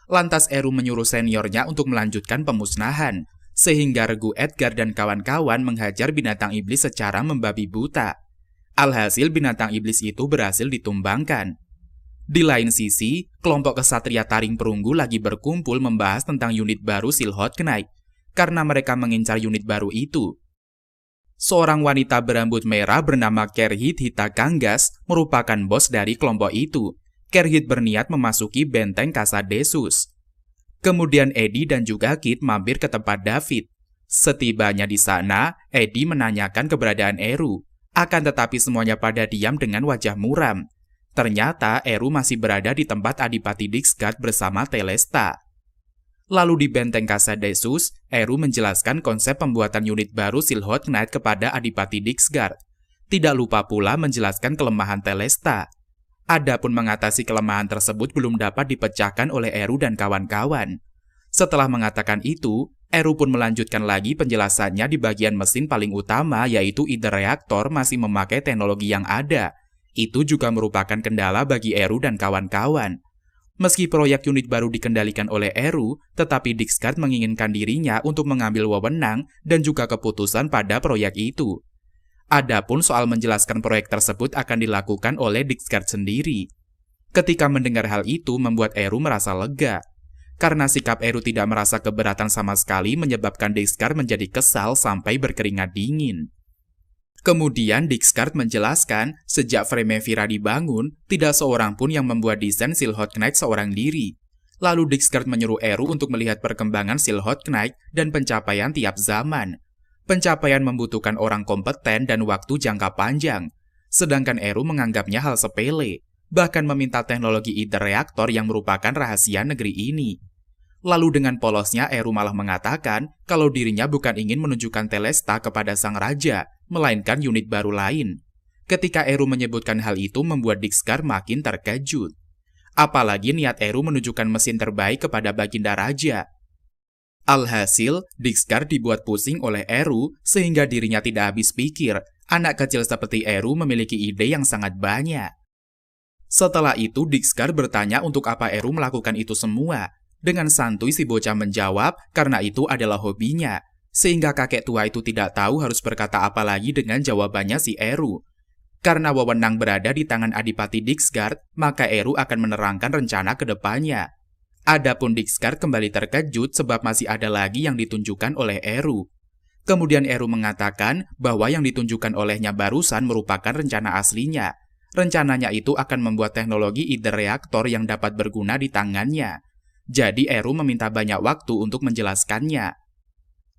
Lantas Eru menyuruh seniornya untuk melanjutkan pemusnahan, sehingga regu Edgar dan kawan-kawan menghajar binatang iblis secara membabi buta. Alhasil binatang iblis itu berhasil ditumbangkan. Di lain sisi, kelompok kesatria taring perunggu lagi berkumpul membahas tentang unit baru Silhouette Knight, karena mereka mengincar unit baru itu. Seorang wanita berambut merah bernama Kerhit Hitakanggas merupakan bos dari kelompok itu. Kerhit berniat memasuki benteng Casadesus. Kemudian Eddie dan juga Kit mampir ke tempat David. Setibanya di sana, Eddie menanyakan keberadaan Eru. Akan tetapi semuanya pada diam dengan wajah muram. Ternyata Eru masih berada di tempat Adipati Dixgard bersama Telesta. Lalu di benteng Casadesus, Eru menjelaskan konsep pembuatan unit baru Silhouette Knight kepada Adipati Dixgard. Tidak lupa pula menjelaskan kelemahan Telesta. Adapun mengatasi kelemahan tersebut belum dapat dipecahkan oleh Eru dan kawan-kawan. Setelah mengatakan itu, Eru pun melanjutkan lagi penjelasannya di bagian mesin paling utama yaitu ide reaktor masih memakai teknologi yang ada. Itu juga merupakan kendala bagi Eru dan kawan-kawan. Meski proyek unit baru dikendalikan oleh Eru, tetapi Dixgard menginginkan dirinya untuk mengambil wewenang dan juga keputusan pada proyek itu. Adapun soal menjelaskan proyek tersebut akan dilakukan oleh Dixgard sendiri. Ketika mendengar hal itu membuat Eru merasa lega. Karena sikap Eru tidak merasa keberatan sama sekali menyebabkan Dixgard menjadi kesal sampai berkeringat dingin. Kemudian Dixgard menjelaskan sejak Fremevira dibangun, tidak seorang pun yang membuat desain Silhouette Knight seorang diri. Lalu Dixgard menyuruh Eru untuk melihat perkembangan Silhouette Knight dan pencapaian tiap zaman. Pencapaian membutuhkan orang kompeten dan waktu jangka panjang, sedangkan Eru menganggapnya hal sepele, bahkan meminta teknologi ide reaktor yang merupakan rahasia negeri ini. Lalu dengan polosnya Eru malah mengatakan kalau dirinya bukan ingin menunjukkan Telesta kepada sang raja, melainkan unit baru lain. Ketika Eru menyebutkan hal itu membuat Dixgar makin terkejut. Apalagi niat Eru menunjukkan mesin terbaik kepada Baginda Raja. Alhasil, Dixgar dibuat pusing oleh Eru sehingga dirinya tidak habis pikir. Anak kecil seperti Eru memiliki ide yang sangat banyak. Setelah itu, Dixgar bertanya untuk apa Eru melakukan itu semua. Dengan santuy si bocah menjawab karena itu adalah hobinya. Sehingga kakek tua itu tidak tahu harus berkata apa lagi dengan jawabannya si Eru. Karena wewenang berada di tangan Adipati Dixgar, maka Eru akan menerangkan rencana ke depannya. Adapun Dixgar kembali terkejut sebab masih ada lagi yang ditunjukkan oleh Eru. Kemudian Eru mengatakan bahwa yang ditunjukkan olehnya barusan merupakan rencana aslinya. Rencananya itu akan membuat teknologi ide reaktor yang dapat berguna di tangannya. Jadi Eru meminta banyak waktu untuk menjelaskannya.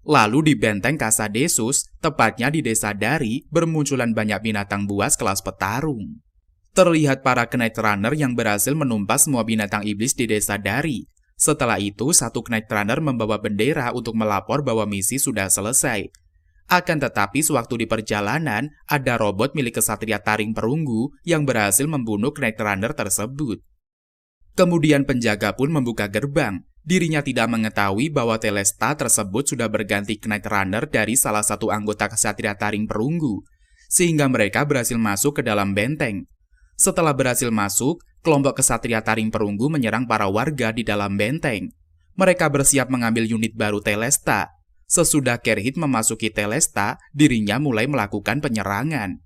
Lalu di benteng Casadesus, tepatnya di desa Dari, bermunculan banyak binatang buas kelas petarung. Terlihat para Knight Runner yang berhasil menumpas semua binatang iblis di desa Dari. Setelah itu, satu Knight Runner membawa bendera untuk melapor bahwa misi sudah selesai. Akan tetapi, sewaktu di perjalanan, ada robot milik kesatria Taring Perunggu yang berhasil membunuh Knight Runner tersebut. Kemudian penjaga pun membuka gerbang. Dirinya tidak mengetahui bahwa Telesta tersebut sudah berganti Knight Runner dari salah satu anggota kesatria Taring Perunggu, sehingga mereka berhasil masuk ke dalam benteng. Setelah berhasil masuk, kelompok kesatria Taring Perunggu menyerang para warga di dalam benteng. Mereka bersiap mengambil unit baru Telesta. Sesudah Kerhit memasuki Telesta, dirinya mulai melakukan penyerangan.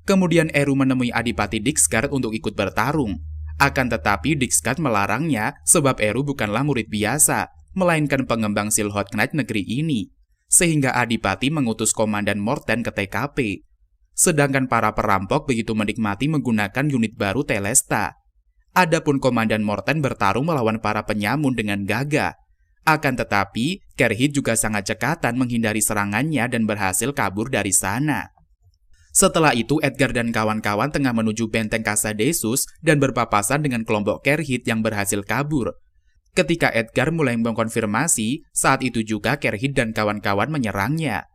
Kemudian Eru menemui Adipati Dixgar untuk ikut bertarung. Akan tetapi Dixgar melarangnya sebab Eru bukanlah murid biasa, melainkan pengembang Silhouette Knight negeri ini. Sehingga Adipati mengutus Komandan Morten ke TKP. Sedangkan para perampok begitu menikmati menggunakan unit baru Telesta. Adapun Komandan Morten bertarung melawan para penyamun dengan gagah. Akan tetapi, Kerhit juga sangat cekatan menghindari serangannya dan berhasil kabur dari sana. Setelah itu, Edgar dan kawan-kawan tengah menuju benteng Casadesus dan berpapasan dengan kelompok Kerhit yang berhasil kabur. Ketika Edgar mulai mengkonfirmasi, saat itu juga Kerhit dan kawan-kawan menyerangnya.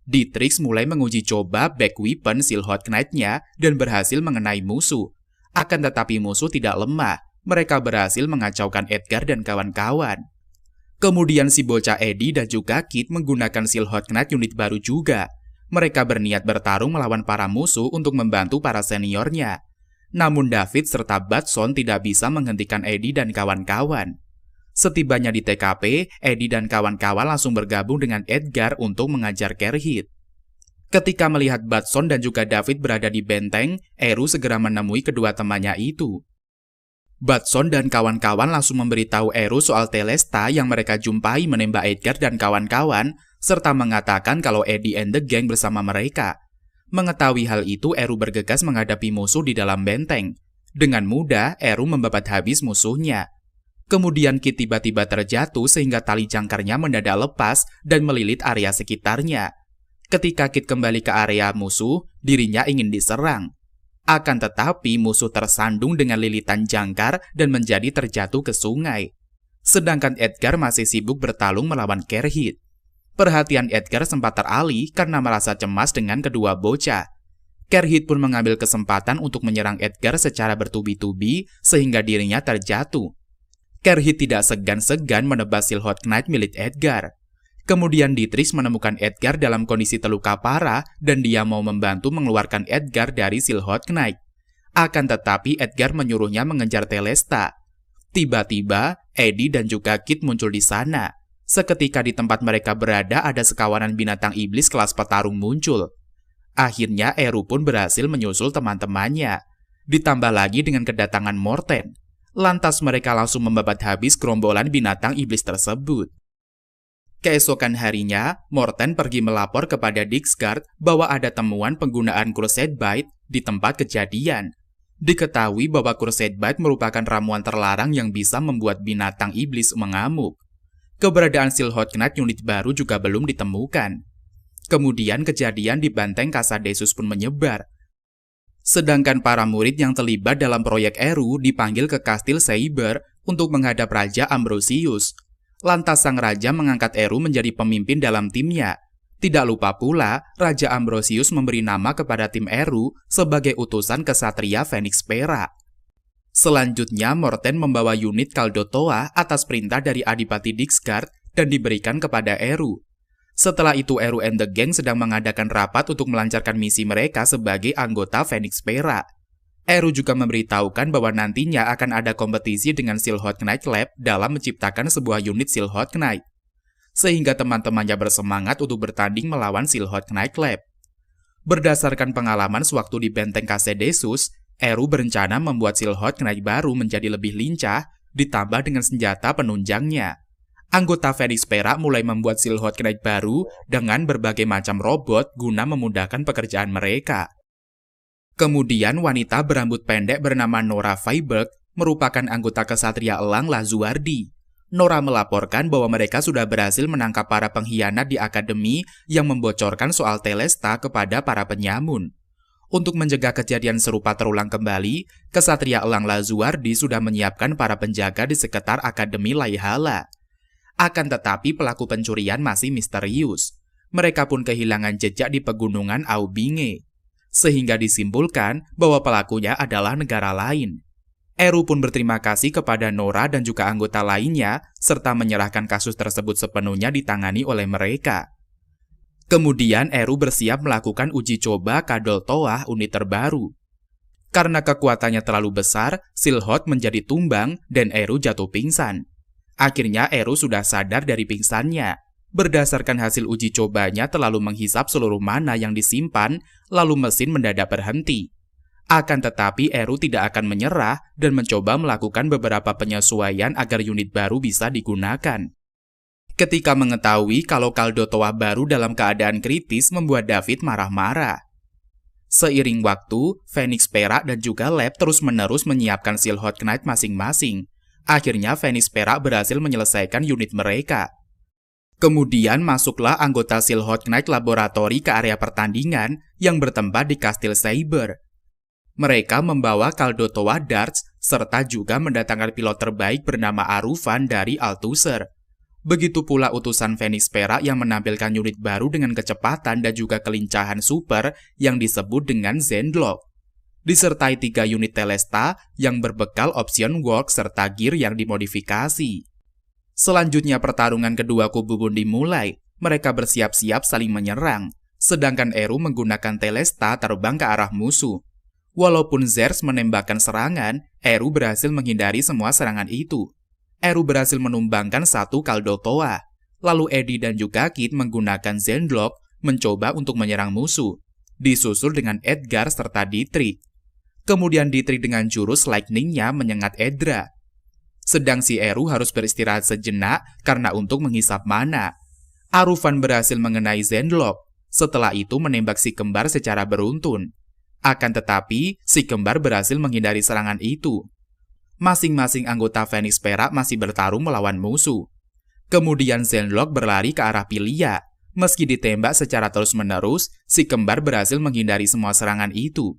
Dietrich mulai menguji coba back weapon Silhouette Knight-nya dan berhasil mengenai musuh. Akan tetapi musuh tidak lemah, mereka berhasil mengacaukan Edgar dan kawan-kawan. Kemudian si bocah Eddie dan juga Kit menggunakan Silhouette Knight unit baru juga. Mereka berniat bertarung melawan para musuh untuk membantu para seniornya. Namun David serta Batson tidak bisa menghentikan Eddie dan kawan-kawan. Setibanya di TKP, Eddie dan kawan-kawan langsung bergabung dengan Edgar untuk mengajar Kerhit. Ketika melihat Batson dan juga David berada di benteng, Eru segera menemui kedua temannya itu. Batson dan kawan-kawan langsung memberitahu Eru soal Telesta yang mereka jumpai menembak Edgar dan kawan-kawan, serta mengatakan kalau Eddie and the gang bersama mereka. Mengetahui hal itu, Eru bergegas menghadapi musuh di dalam benteng. Dengan mudah, Eru membabat habis musuhnya. Kemudian Kit tiba-tiba terjatuh sehingga tali jangkarnya mendadak lepas dan melilit area sekitarnya. Ketika Kit kembali ke area musuh, dirinya ingin diserang. Akan tetapi musuh tersandung dengan lilitan jangkar dan menjadi terjatuh ke sungai. Sedangkan Edgar masih sibuk bertarung melawan Kerhit. Perhatian Edgar sempat teralih karena merasa cemas dengan kedua bocah. Kerhit pun mengambil kesempatan untuk menyerang Edgar secara bertubi-tubi sehingga dirinya terjatuh. Kerhit tidak segan-segan menebas Silhouette Knight milik Edgar. Kemudian Dietrich menemukan Edgar dalam kondisi terluka parah dan dia mau membantu mengeluarkan Edgar dari Silhouette Knight. Akan tetapi Edgar menyuruhnya mengejar Telesta. Tiba-tiba, Eddie dan juga Kit muncul di sana. Seketika di tempat mereka berada ada sekawanan binatang iblis kelas petarung muncul. Akhirnya Eru pun berhasil menyusul teman-temannya. Ditambah lagi dengan kedatangan Morten. Lantas mereka langsung membabat habis gerombolan binatang iblis tersebut. Keesokan harinya, Morten pergi melapor kepada Dixgar bahwa ada temuan penggunaan Crusade Bite di tempat kejadian. Diketahui bahwa Crusade Bite merupakan ramuan terlarang yang bisa membuat binatang iblis mengamuk. Keberadaan Silhouette Knight unit baru juga belum ditemukan. Kemudian kejadian di Benteng Casadesus pun menyebar. Sedangkan para murid yang terlibat dalam proyek Eru dipanggil ke Kastil Saber untuk menghadap Raja Ambrosius. Lantas sang raja mengangkat Eru menjadi pemimpin dalam timnya. Tidak lupa pula, Raja Ambrosius memberi nama kepada tim Eru sebagai utusan kesatria Phoenix Perak. Selanjutnya, Morten membawa unit Kaldotoa atas perintah dari Adipati Dixgard dan diberikan kepada Eru. Setelah itu, Eru and the Gang sedang mengadakan rapat untuk melancarkan misi mereka sebagai anggota Phoenix Perak. Eru juga memberitahukan bahwa nantinya akan ada kompetisi dengan Silhouette Knight Lab dalam menciptakan sebuah unit Silhouette Knight. Sehingga teman-temannya bersemangat untuk bertanding melawan Silhouette Knight Lab. Berdasarkan pengalaman sewaktu di Benteng Casadesus, Eru berencana membuat Silhouette Knight baru menjadi lebih lincah, ditambah dengan senjata penunjangnya. Anggota Phoenix Perak mulai membuat Silhouette Knight baru dengan berbagai macam robot guna memudahkan pekerjaan mereka. Kemudian wanita berambut pendek bernama Nora Freiberg merupakan anggota kesatria elang Lazuardi. Nora melaporkan bahwa mereka sudah berhasil menangkap para pengkhianat di akademi yang membocorkan soal Telesta kepada para penyamun. Untuk mencegah kejadian serupa terulang kembali, kesatria elang Lazuardi sudah menyiapkan para penjaga di sekitar akademi Laihala. Akan tetapi pelaku pencurian masih misterius. Mereka pun kehilangan jejak di pegunungan Aubinge. Sehingga disimpulkan bahwa pelakunya adalah negara lain. Eru pun berterima kasih kepada Nora dan juga anggota lainnya, serta menyerahkan kasus tersebut sepenuhnya ditangani oleh mereka. Kemudian Eru bersiap melakukan uji coba Kadoltoa unit terbaru. Karena kekuatannya terlalu besar, Silhouette menjadi tumbang dan Eru jatuh pingsan. Akhirnya Eru sudah sadar dari pingsannya. Berdasarkan hasil uji cobanya terlalu menghisap seluruh mana yang disimpan, lalu mesin mendadak berhenti. Akan tetapi Eru tidak akan menyerah dan mencoba melakukan beberapa penyesuaian agar unit baru bisa digunakan. Ketika mengetahui kalau Kaldotoa baru dalam keadaan kritis membuat David marah-marah. Seiring waktu, Phoenix Perak dan juga Lab terus-menerus menyiapkan Silhouette Knight masing-masing. Akhirnya Phoenix Perak berhasil menyelesaikan unit mereka. Kemudian masuklah anggota Silhouette Knight Laboratory ke area pertandingan yang bertempat di Kastil Saber. Mereka membawa Kaldotoa Darts serta juga mendatangkan pilot terbaik bernama Arufan dari Althusser. Begitu pula utusan Phoenix Perak yang menampilkan unit baru dengan kecepatan dan juga kelincahan super yang disebut dengan Zenlock. Disertai 3 unit Telesta yang berbekal option work serta gear yang dimodifikasi. Selanjutnya pertarungan kedua kubu pun dimulai. Mereka bersiap-siap saling menyerang, sedangkan Eru menggunakan Telesta terbang ke arah musuh. Walaupun Zers menembakkan serangan, Eru berhasil menghindari semua serangan itu. Eru berhasil menumbangkan satu Kaldotoa. Lalu Eddie dan juga Kit menggunakan Zenlock mencoba untuk menyerang musuh. Disusul dengan Edgar serta Dietrich. Kemudian Dietrich dengan jurus lightning-nya menyengat Edra. Sedang si Eru harus beristirahat sejenak karena untuk menghisap mana. Arufan berhasil mengenai Zenlock. Setelah itu menembak si kembar secara beruntun. Akan tetapi, si kembar berhasil menghindari serangan itu. Masing-masing anggota Phoenix Perak masih bertarung melawan musuh. Kemudian Zenlock berlari ke arah Pilia. Meski ditembak secara terus-menerus, si kembar berhasil menghindari semua serangan itu.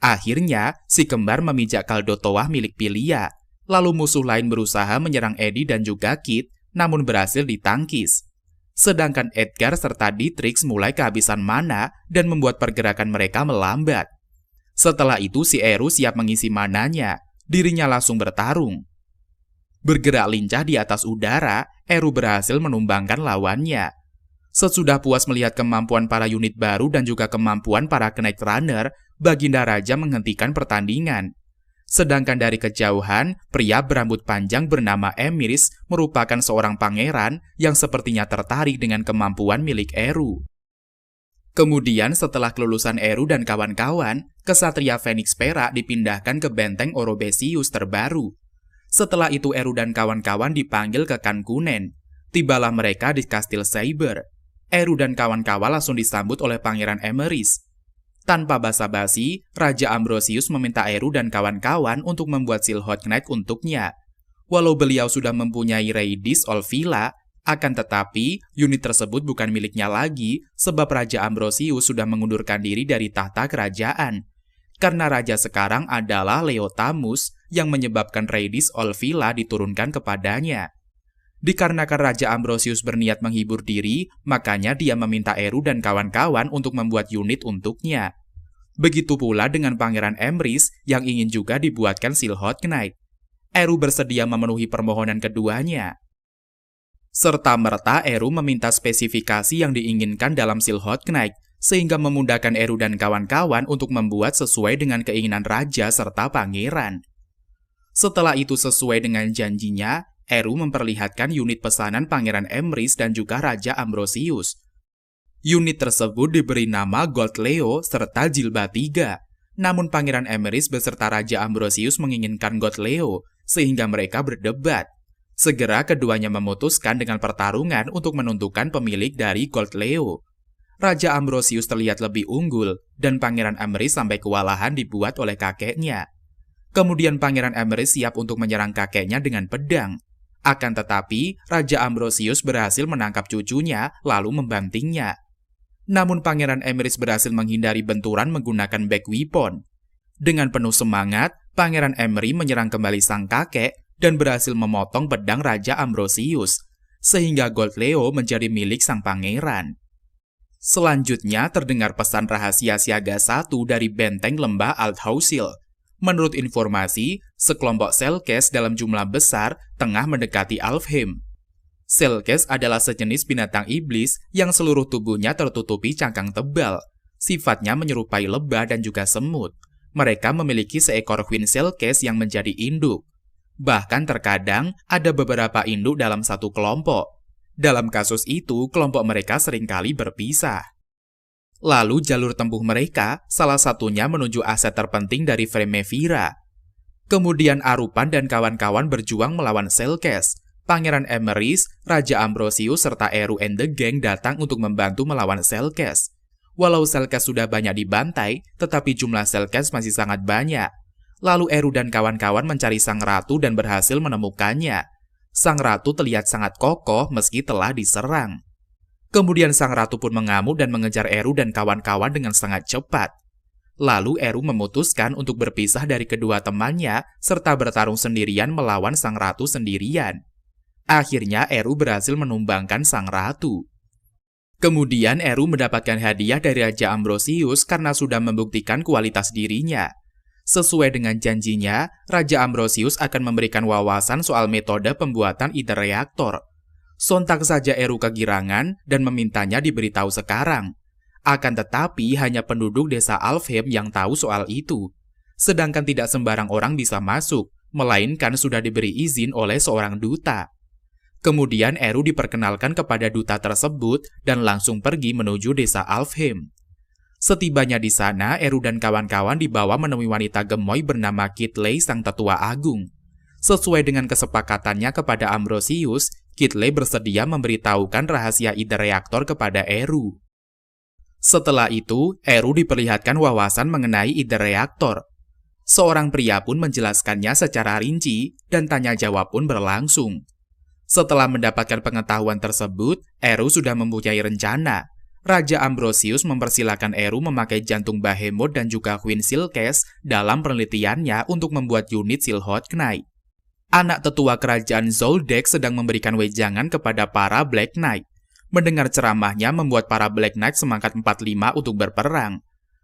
Akhirnya, si kembar memijak Kaldotoa milik Pilia. Lalu musuh lain berusaha menyerang Eddie dan juga Kit, namun berhasil ditangkis. Sedangkan Edgar serta Dietrich mulai kehabisan mana dan membuat pergerakan mereka melambat. Setelah itu si Eru siap mengisi mananya, dirinya langsung bertarung. Bergerak lincah di atas udara, Eru berhasil menumbangkan lawannya. Sesudah puas melihat kemampuan para unit baru dan juga kemampuan para Knight Runner, Baginda Raja menghentikan pertandingan. Sedangkan dari kejauhan, pria berambut panjang bernama Emiris merupakan seorang pangeran yang sepertinya tertarik dengan kemampuan milik Eru. Kemudian setelah kelulusan Eru dan kawan-kawan, kesatria Phoenix Perak dipindahkan ke benteng Orobesius terbaru. Setelah itu Eru dan kawan-kawan dipanggil ke Kankunen. Tibalah mereka di Kastil Saber. Eru dan kawan-kawan langsung disambut oleh Pangeran Emeris. Tanpa basa-basi, Raja Ambrosius meminta Eru dan kawan-kawan untuk membuat Silhouette Knight untuknya. Walau beliau sudah mempunyai Rhaedys Olvila, Akan tetapi, unit tersebut bukan miliknya lagi sebab Raja Ambrosius sudah mengundurkan diri dari tahta kerajaan. Karena raja sekarang adalah Leotamus yang menyebabkan Rhadis Olvila diturunkan kepadanya. Dikarenakan Raja Ambrosius berniat menghibur diri, makanya dia meminta Eru dan kawan-kawan untuk membuat unit untuknya. Begitu pula dengan Pangeran Emrys yang ingin juga dibuatkan Silhouette Knight. Eru bersedia memenuhi permohonan keduanya. Serta-merta Eru meminta spesifikasi yang diinginkan dalam Silhouette Knight, sehingga memudahkan Eru dan kawan-kawan untuk membuat sesuai dengan keinginan raja serta pangeran. Setelah itu sesuai dengan janjinya, Eru memperlihatkan unit pesanan Pangeran Emrys dan juga Raja Ambrosius. Unit tersebut diberi nama Gold Leo serta Jilbab 3. Namun Pangeran Emrys beserta Raja Ambrosius menginginkan Gold Leo, sehingga mereka berdebat. Segera keduanya memutuskan dengan pertarungan untuk menentukan pemilik dari Gold Leo. Raja Ambrosius terlihat lebih unggul, dan Pangeran Emrys sampai kewalahan dibuat oleh kakeknya. Kemudian Pangeran Emrys siap untuk menyerang kakeknya dengan pedang. Akan tetapi, Raja Ambrosius berhasil menangkap cucunya, lalu membantingnya. Namun Pangeran Emrys berhasil menghindari benturan menggunakan back weapon. Dengan penuh semangat, Pangeran Emrys menyerang kembali sang kakek, dan berhasil memotong pedang Raja Ambrosius, sehingga Gold Leo menjadi milik sang pangeran. Selanjutnya terdengar pesan rahasia siaga 1 dari benteng lembah Althausil. Menurut informasi, sekelompok Selkes dalam jumlah besar tengah mendekati Alfheim. Selkes adalah sejenis binatang iblis yang seluruh tubuhnya tertutupi cangkang tebal. Sifatnya menyerupai lebah dan juga semut. Mereka memiliki seekor Queen Selkes yang menjadi induk. Bahkan terkadang ada beberapa induk dalam satu kelompok. Dalam kasus itu, kelompok mereka seringkali berpisah. Lalu jalur tempuh mereka, salah satunya menuju aset terpenting dari Fremevira. Kemudian Arupan dan kawan-kawan berjuang melawan Selkes. Pangeran Emrys, Raja Ambrosius, serta Eru and the Gang datang untuk membantu melawan Selkes. Walau Selkes sudah banyak dibantai, tetapi jumlah Selkes masih sangat banyak. Lalu Eru dan kawan-kawan mencari sang ratu dan berhasil menemukannya. Sang ratu terlihat sangat kokoh meski telah diserang. Kemudian sang ratu pun mengamuk dan mengejar Eru dan kawan-kawan dengan sangat cepat. Lalu Eru memutuskan untuk berpisah dari kedua temannya serta bertarung sendirian melawan sang ratu sendirian. Akhirnya Eru berhasil menumbangkan sang ratu. Kemudian Eru mendapatkan hadiah dari Raja Ambrosius karena sudah membuktikan kualitas dirinya. Sesuai dengan janjinya, Raja Ambrosius akan memberikan wawasan soal metode pembuatan ide reaktor. Sontak saja Eru kegirangan dan memintanya diberitahu sekarang. Akan tetapi hanya penduduk desa Alfheim yang tahu soal itu. Sedangkan tidak sembarang orang bisa masuk, melainkan sudah diberi izin oleh seorang duta. Kemudian Eru diperkenalkan kepada duta tersebut dan langsung pergi menuju desa Alfheim. Setibanya di sana, Eru dan kawan-kawan dibawa menemui wanita gemoy bernama Kitley sang tetua agung. Sesuai dengan kesepakatannya kepada Ambrosius, Kitley bersedia memberitahukan rahasia ide reaktor kepada Eru. Setelah itu, Eru diperlihatkan wawasan mengenai ide reaktor. Seorang pria pun menjelaskannya secara rinci dan tanya jawab pun berlangsung. Setelah mendapatkan pengetahuan tersebut, Eru sudah mempunyai rencana. Raja Ambrosius mempersilahkan Eru memakai jantung Behemoth dan juga Queen Selkes dalam penelitiannya untuk membuat unit Silhouette Knight. Anak tetua kerajaan Zoldyck sedang memberikan wejangan kepada para Black Knight. Mendengar ceramahnya membuat para Black Knight semangat 45 untuk berperang.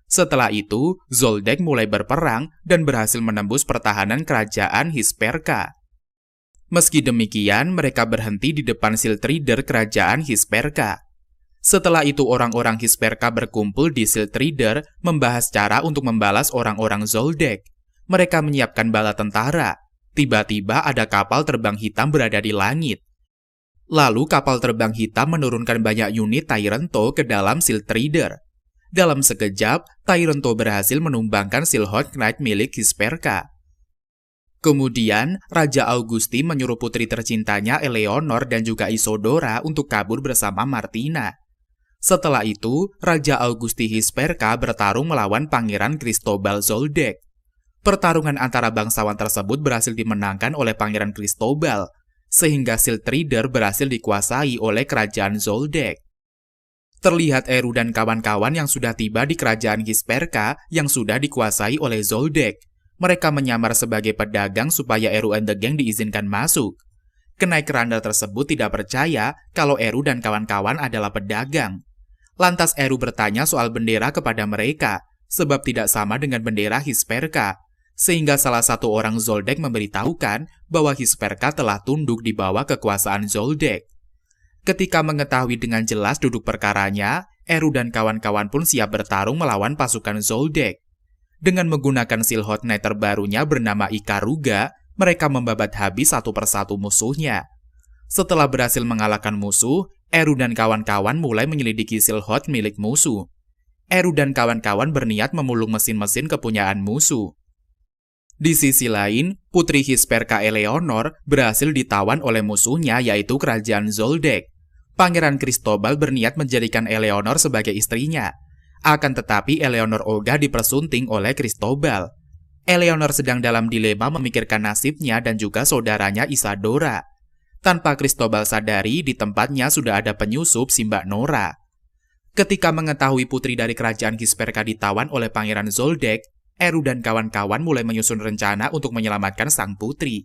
Setelah itu, Zoldyck mulai berperang dan berhasil menembus pertahanan kerajaan Hisperka. Meski demikian, mereka berhenti di depan Shield Reader kerajaan Hisperka. Setelah itu orang-orang Hisperka berkumpul di Shield Reader membahas cara untuk membalas orang-orang Zoldyck. Mereka menyiapkan bala tentara. Tiba-tiba ada kapal terbang hitam berada di langit. Lalu kapal terbang hitam menurunkan banyak unit Tyrento ke dalam Shield Reader. Dalam sekejap, Tyrento berhasil menumbangkan Silhouette Knight milik Hisperka. Kemudian, Raja Augusti menyuruh putri tercintanya Eleanor dan juga Isadora untuk kabur bersama Martina. Setelah itu, Raja Augusti Hisperka bertarung melawan Pangeran Cristobal Zoldyck. Pertarungan antara bangsawan tersebut berhasil dimenangkan oleh Pangeran Cristobal. sehingga Shield Reader berhasil dikuasai oleh kerajaan Zoldyck. Terlihat Eru dan kawan-kawan yang sudah tiba di kerajaan Hisperka yang sudah dikuasai oleh Zoldyck. Mereka menyamar sebagai pedagang supaya Eru and the Gang diizinkan masuk. Knight Runner tersebut tidak percaya kalau Eru dan kawan-kawan adalah pedagang. Lantas Eru bertanya soal bendera kepada mereka, sebab tidak sama dengan bendera Hisperka. Sehingga salah satu orang Zoldyck memberitahukan bahwa Hisperka telah tunduk di bawah kekuasaan Zoldyck. Ketika mengetahui dengan jelas duduk perkaranya, Eru dan kawan-kawan pun siap bertarung melawan pasukan Zoldyck. Dengan menggunakan Silhouette Knight terbarunya bernama Ikaruga, mereka membabat habis satu persatu musuhnya. Setelah berhasil mengalahkan musuh, Eru dan kawan-kawan mulai menyelidiki Silhouette milik musuh. Eru dan kawan-kawan berniat memulung mesin-mesin kepunyaan musuh. Di sisi lain, Putri Hisperka Eleanor berhasil ditawan oleh musuhnya yaitu kerajaan Zoldyck. Pangeran Cristobal berniat menjadikan Eleanor sebagai istrinya. Akan tetapi Eleanor ogah dipersunting oleh Cristobal. Eleanor sedang dalam dilema memikirkan nasibnya dan juga saudaranya Isadora. Tanpa Cristobal sadari, di tempatnya sudah ada penyusup si Mbak Nora. Ketika mengetahui putri dari kerajaan Hisperka ditawan oleh Pangeran Zoldyck, Eru dan kawan-kawan mulai menyusun rencana untuk menyelamatkan sang putri.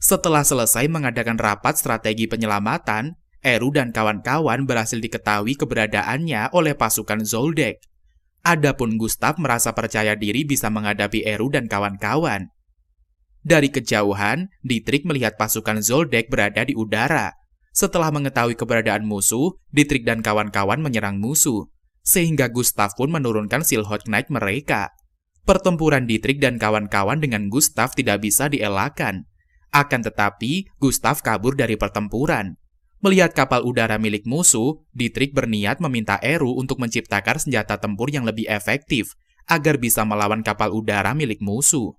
Setelah selesai mengadakan rapat strategi penyelamatan, Eru dan kawan-kawan berhasil diketahui keberadaannya oleh pasukan Zoldyck. Adapun Gustav merasa percaya diri bisa menghadapi Eru dan kawan-kawan. Dari kejauhan, Dietrich melihat pasukan Zoldyck berada di udara. Setelah mengetahui keberadaan musuh, Dietrich dan kawan-kawan menyerang musuh, sehingga Gustav pun menurunkan Silhouette Knight mereka. Pertempuran Dietrich dan kawan-kawan dengan Gustav tidak bisa dielakkan. Akan tetapi, Gustav kabur dari pertempuran. Melihat kapal udara milik musuh, Dietrich berniat meminta Eru untuk menciptakan senjata tempur yang lebih efektif agar bisa melawan kapal udara milik musuh.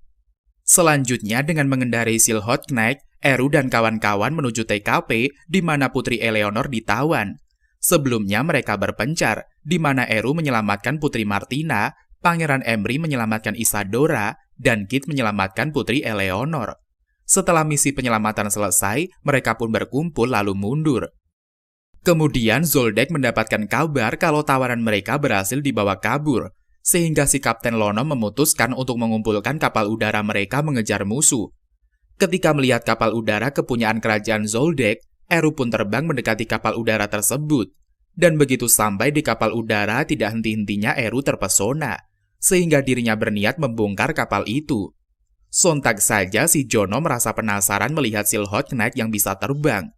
Selanjutnya dengan mengendarai Silhouette Knight, Eru dan kawan-kawan menuju TKP di mana Putri Eleanor ditawan. Sebelumnya mereka berpencar, di mana Eru menyelamatkan Putri Martina, Pangeran Emry menyelamatkan Isadora, dan Kit menyelamatkan Putri Eleanor. Setelah misi penyelamatan selesai, mereka pun berkumpul lalu mundur. Kemudian Zoldyck mendapatkan kabar kalau tawaran mereka berhasil dibawa kabur, sehingga si Kapten Lono memutuskan untuk mengumpulkan kapal udara mereka mengejar musuh. Ketika melihat kapal udara kepunyaan kerajaan Zoldyck, Eru pun terbang mendekati kapal udara tersebut. Dan begitu sampai di kapal udara, tidak henti-hentinya Eru terpesona, sehingga dirinya berniat membongkar kapal itu. Sontak saja si Jono merasa penasaran melihat Silhouette Knight yang bisa terbang.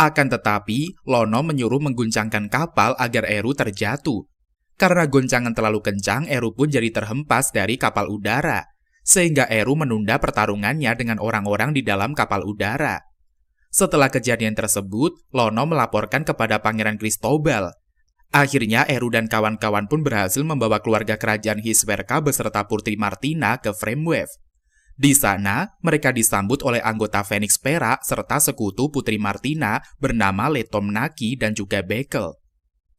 Akan tetapi, Lono menyuruh mengguncangkan kapal agar Eru terjatuh. Karena goncangan terlalu kencang, Eru pun jadi terhempas dari kapal udara, sehingga Eru menunda pertarungannya dengan orang-orang di dalam kapal udara. Setelah kejadian tersebut, Lono melaporkan kepada Pangeran Cristobal. Akhirnya Eru dan kawan-kawan pun berhasil membawa keluarga kerajaan Hisperka beserta Putri Martina ke Framewave. Di sana, mereka disambut oleh anggota Phoenix Perak serta sekutu Putri Martina bernama Letom Naki dan juga Bekel.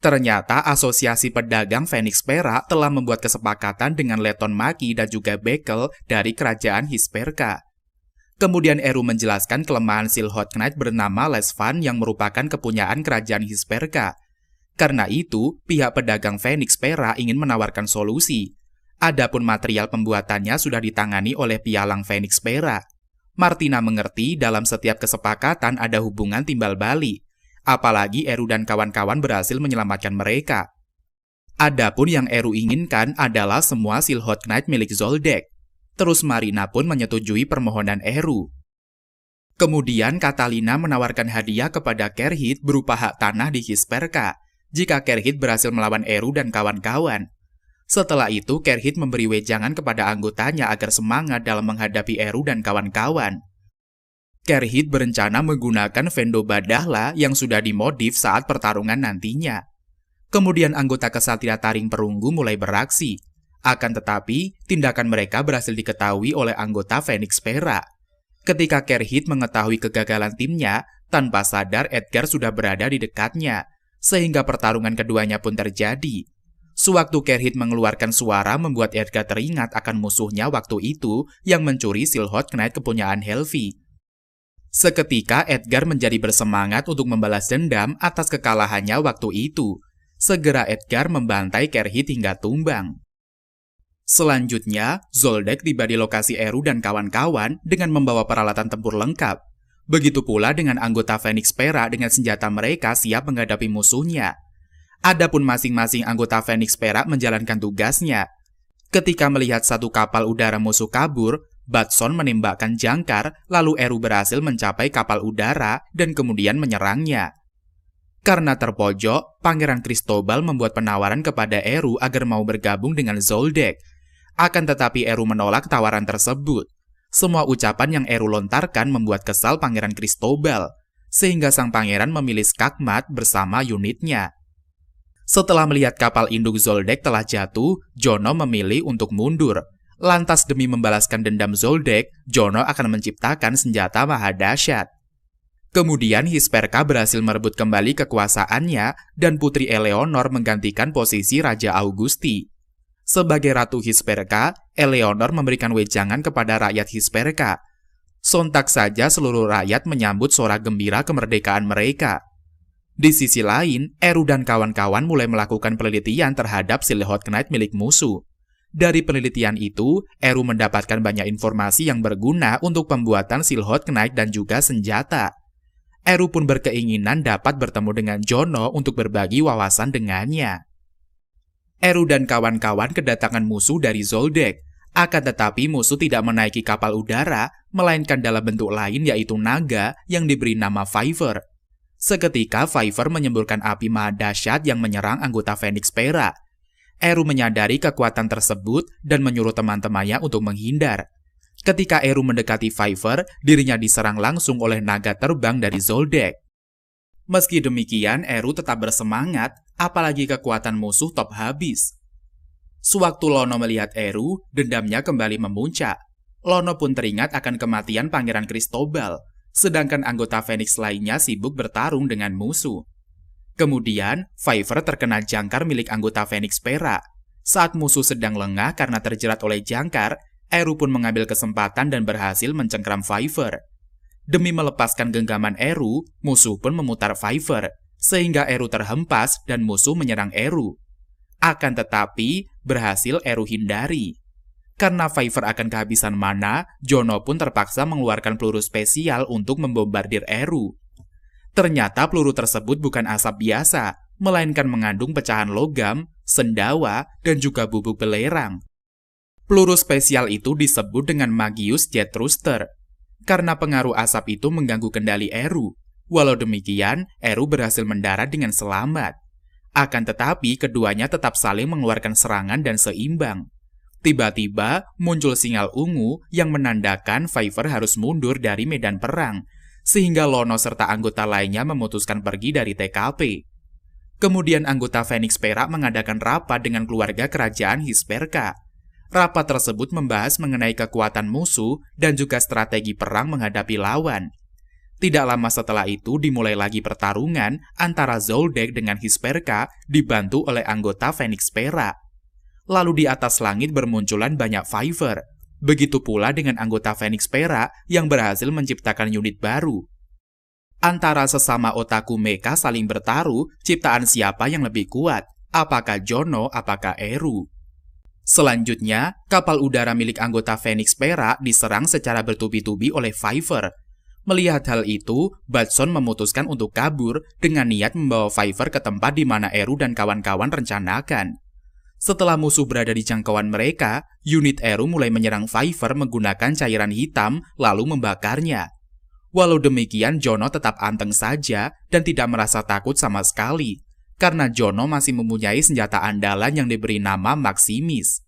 Ternyata Asosiasi Pedagang Phoenix Perak telah membuat kesepakatan dengan Leton Maki dan juga Bekel dari kerajaan Hisperka. Kemudian Eru menjelaskan kelemahan Silhouette Knight bernama Lesvan yang merupakan kepunyaan kerajaan Hisperka. Karena itu, pihak pedagang Phoenix Perak ingin menawarkan solusi. Adapun material pembuatannya sudah ditangani oleh pialang Phoenix Perak. Martina mengerti dalam setiap kesepakatan ada hubungan timbal balik. Apalagi Eru dan kawan-kawan berhasil menyelamatkan mereka. Adapun yang Eru inginkan adalah semua Silhouette Knight milik Zoldyck. Terus Marina pun menyetujui permohonan Eru. Kemudian Catalina menawarkan hadiah kepada Kerhit berupa hak tanah di Hisperka jika Kerhit berhasil melawan Eru dan kawan-kawan. Setelah itu, Kerhit memberi wejangan kepada anggotanya agar semangat dalam menghadapi Eru dan kawan-kawan. Kerhit berencana menggunakan Vendo Badahla yang sudah dimodif saat pertarungan nantinya. Kemudian anggota Kesatria Taring Perunggu mulai beraksi. Akan tetapi, tindakan mereka berhasil diketahui oleh anggota Phoenix Perak. Ketika Kerhit mengetahui kegagalan timnya, tanpa sadar Edgar sudah berada di dekatnya, sehingga pertarungan keduanya pun terjadi. Sewaktu Kerhit mengeluarkan suara membuat Edgar teringat akan musuhnya waktu itu yang mencuri Silhouette Knight kepunyaan Helvi. Seketika Edgar menjadi bersemangat untuk membalas dendam atas kekalahannya waktu itu. Segera Edgar membantai Kerhit hingga tumbang. Selanjutnya, Zoldyck tiba di lokasi Eru dan kawan-kawan dengan membawa peralatan tempur lengkap. Begitu pula dengan anggota Phoenix Pera dengan senjata mereka siap menghadapi musuhnya. Adapun masing-masing anggota Phoenix Pera menjalankan tugasnya. Ketika melihat satu kapal udara musuh kabur, Batson menembakkan jangkar, lalu Eru berhasil mencapai kapal udara dan kemudian menyerangnya. Karena terpojok, Pangeran Cristobal membuat penawaran kepada Eru agar mau bergabung dengan Zoldyck. Akan tetapi Eru menolak tawaran tersebut. Semua ucapan yang Eru lontarkan membuat kesal Pangeran Cristobal, sehingga sang pangeran memilih skakmat bersama unitnya. Setelah melihat kapal induk Zoldyck telah jatuh, Jono memilih untuk mundur. Lantas demi membalaskan dendam Zoldyck, Jono akan menciptakan senjata maha dahsyat. Kemudian Hisperka berhasil merebut kembali kekuasaannya dan Putri Eleanor menggantikan posisi Raja Augusti. Sebagai Ratu Hisperka, Eleanor memberikan wejangan kepada rakyat Hisperka. Sontak saja seluruh rakyat menyambut sorak gembira kemerdekaan mereka. Di sisi lain, Eru dan kawan-kawan mulai melakukan penelitian terhadap Silhouette Knight milik musuh. Dari penelitian itu, Eru mendapatkan banyak informasi yang berguna untuk pembuatan Silhouette Knight dan juga senjata. Eru pun berkeinginan dapat bertemu dengan Jono untuk berbagi wawasan dengannya. Eru dan kawan-kawan kedatangan musuh dari Zoldyck. Akan tetapi musuh tidak menaiki kapal udara, melainkan dalam bentuk lain yaitu naga yang diberi nama Fiver. Seketika Fiver menyemburkan api maha dahsyat yang menyerang anggota Phoenix Pera. Eru menyadari kekuatan tersebut dan menyuruh teman-temannya untuk menghindar. Ketika Eru mendekati Fiver, dirinya diserang langsung oleh naga terbang dari Zoldyck. Meski demikian, Eru tetap bersemangat, apalagi kekuatan musuh top habis. Sewaktu Lono melihat Eru, dendamnya kembali memuncak. Lono pun teringat akan kematian Pangeran Cristobal, sedangkan anggota Phoenix lainnya sibuk bertarung dengan musuh. Kemudian, Fiver terkena jangkar milik anggota Phoenix Pera. Saat musuh sedang lengah karena terjerat oleh jangkar, Eru pun mengambil kesempatan dan berhasil mencengkram Fiver. Demi melepaskan genggaman Eru, musuh pun memutar Fiver, sehingga Eru terhempas dan musuh menyerang Eru. Akan tetapi, berhasil Eru hindari. Karena Fiver akan kehabisan mana, Jono pun terpaksa mengeluarkan peluru spesial untuk membombardir Eru. Ternyata peluru tersebut bukan asap biasa, melainkan mengandung pecahan logam, sendawa, dan juga bubuk belerang. Peluru spesial itu disebut dengan Magius Jet Thruster. Karena pengaruh asap itu mengganggu kendali Eru. Walau demikian, Eru berhasil mendarat dengan selamat. Akan tetapi, keduanya tetap saling mengeluarkan serangan dan seimbang. Tiba-tiba, muncul sinyal ungu yang menandakan Fiver harus mundur dari medan perang, sehingga Lono serta anggota lainnya memutuskan pergi dari TKP. Kemudian anggota Phoenix Pera mengadakan rapat dengan keluarga kerajaan Hisperka. Rapat tersebut membahas mengenai kekuatan musuh dan juga strategi perang menghadapi lawan. Tidak lama setelah itu dimulai lagi pertarungan antara Zoldyck dengan Hisperka dibantu oleh anggota Phoenix Pera. Lalu di atas langit bermunculan banyak Fiver. Begitu pula dengan anggota Phoenix Pera yang berhasil menciptakan unit baru. Antara sesama otaku mecha saling bertaruh ciptaan siapa yang lebih kuat, apakah Jono, apakah Eru. Selanjutnya, kapal udara milik anggota Phoenix Pera diserang secara bertubi-tubi oleh Fiver. Melihat hal itu, Batson memutuskan untuk kabur dengan niat membawa Fiver ke tempat di mana Eru dan kawan-kawan rencanakan. Setelah musuh berada di jangkauan mereka, unit Eru mulai menyerang Fiver menggunakan cairan hitam lalu membakarnya. Walau demikian, Jono tetap anteng saja dan tidak merasa takut sama sekali, karena Jono masih mempunyai senjata andalan yang diberi nama Maximis.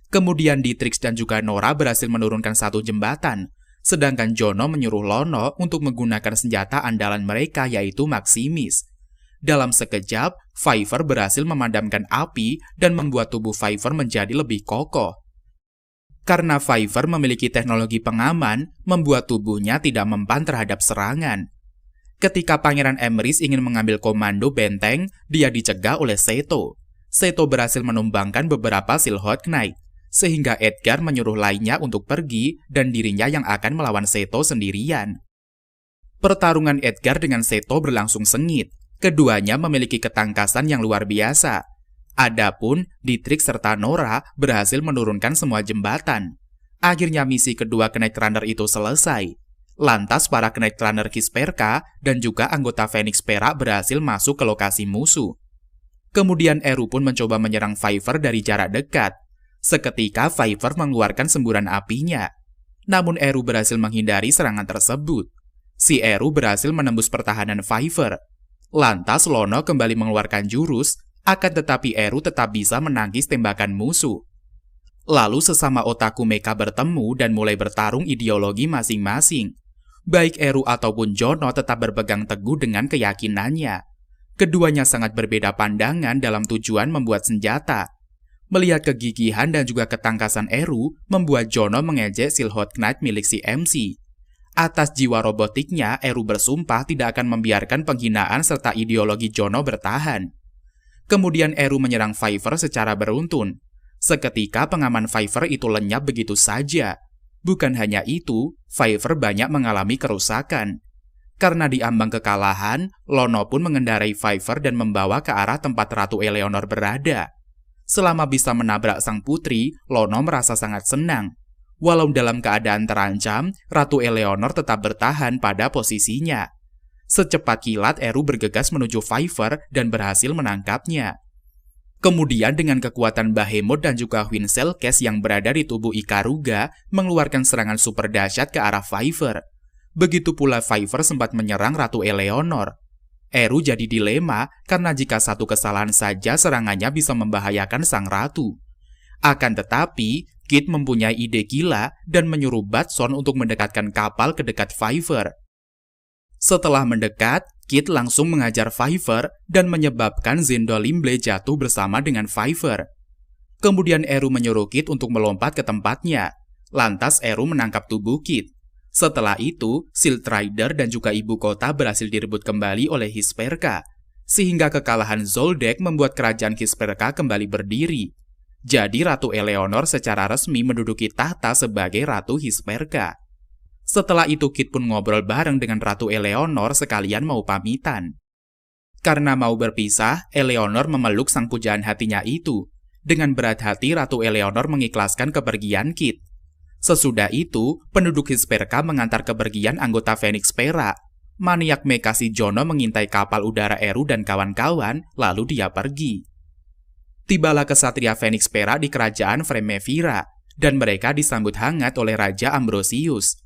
Kemudian Dietrich dan juga Nora berhasil menurunkan satu jembatan, sedangkan Jono menyuruh Lono untuk menggunakan senjata andalan mereka yaitu Maximis. Dalam sekejap, Fiver berhasil memadamkan api dan membuat tubuh Fiver menjadi lebih kokoh. Karena Fiver memiliki teknologi pengaman, membuat tubuhnya tidak mempan terhadap serangan. Ketika Pangeran Emrys ingin mengambil komando benteng, dia dicegah oleh Seto. Seto berhasil menumbangkan beberapa Silhouette Knight, sehingga Edgar menyuruh lainnya untuk pergi dan dirinya yang akan melawan Seto sendirian. Pertarungan Edgar dengan Seto berlangsung sengit. Keduanya memiliki ketangkasan yang luar biasa. Adapun Dietrich serta Nora berhasil menurunkan semua jembatan. Akhirnya misi kedua Knight Runner itu selesai. Lantas para Knight Runner Kisperka dan juga anggota Phoenix Perak berhasil masuk ke lokasi musuh. Kemudian Eru pun mencoba menyerang Viper dari jarak dekat. Seketika Viper mengeluarkan semburan apinya. Namun Eru berhasil menghindari serangan tersebut. Si Eru berhasil menembus pertahanan Viper. Lantas Lono kembali mengeluarkan jurus, akan tetapi Eru tetap bisa menangkis tembakan musuh. Lalu sesama otaku mecha bertemu dan mulai bertarung ideologi masing-masing. Baik Eru ataupun Jono tetap berpegang teguh dengan keyakinannya. Keduanya sangat berbeda pandangan dalam tujuan membuat senjata. Melihat kegigihan dan juga ketangkasan Eru, membuat Jono mengejek Silhouette Knight milik si MC. Atas jiwa robotiknya, Eru bersumpah tidak akan membiarkan penghinaan serta ideologi Jono bertahan. Kemudian Eru menyerang Viper secara beruntun. Seketika pengaman Viper itu lenyap begitu saja. Bukan hanya itu, Viper banyak mengalami kerusakan. Karena diambang kekalahan, Lono pun mengendarai Viper dan membawa ke arah tempat Ratu Eleanor berada. Selama bisa menabrak sang putri, Lono merasa sangat senang. Walau dalam keadaan terancam, Ratu Eleanor tetap bertahan pada posisinya. Secepat kilat, Eru bergegas menuju Viper dan berhasil menangkapnya. Kemudian dengan kekuatan Behemoth dan juga Winselkes yang berada di tubuh Ikaruga, mengeluarkan serangan super dahsyat ke arah Viper. Begitu pula Viper sempat menyerang Ratu Eleanor. Eru jadi dilema karena jika satu kesalahan saja serangannya bisa membahayakan sang ratu. Akan tetapi, Kid mempunyai ide gila dan menyuruh Batson untuk mendekatkan kapal ke dekat Viper. Setelah mendekat, Kid langsung mengajar Viper dan menyebabkan Zendolimble jatuh bersama dengan Viper. Kemudian Eru menyuruh Kid untuk melompat ke tempatnya. Lantas Eru menangkap tubuh Kid. Setelah itu, Shield Rider dan juga ibu kota berhasil direbut kembali oleh Hisperka. Sehingga kekalahan Zoldyck membuat kerajaan Hisperka kembali berdiri. Jadi Ratu Eleanor secara resmi menduduki tahta sebagai Ratu Hisperka. Setelah itu Kid pun ngobrol bareng dengan Ratu Eleanor sekalian mau pamitan. Karena mau berpisah, Eleanor memeluk sang pujaan hatinya itu. Dengan berat hati Ratu Eleanor mengikhlaskan kepergian Kid. Sesudah itu, penduduk Hisperka mengantar kepergian anggota Phoenix Perak. Maniak mecha si Jono mengintai kapal udara Eru dan kawan-kawan, lalu dia pergi. Tibalah kesatria Phoenix Perak di kerajaan Fremevira, dan mereka disambut hangat oleh Raja Ambrosius.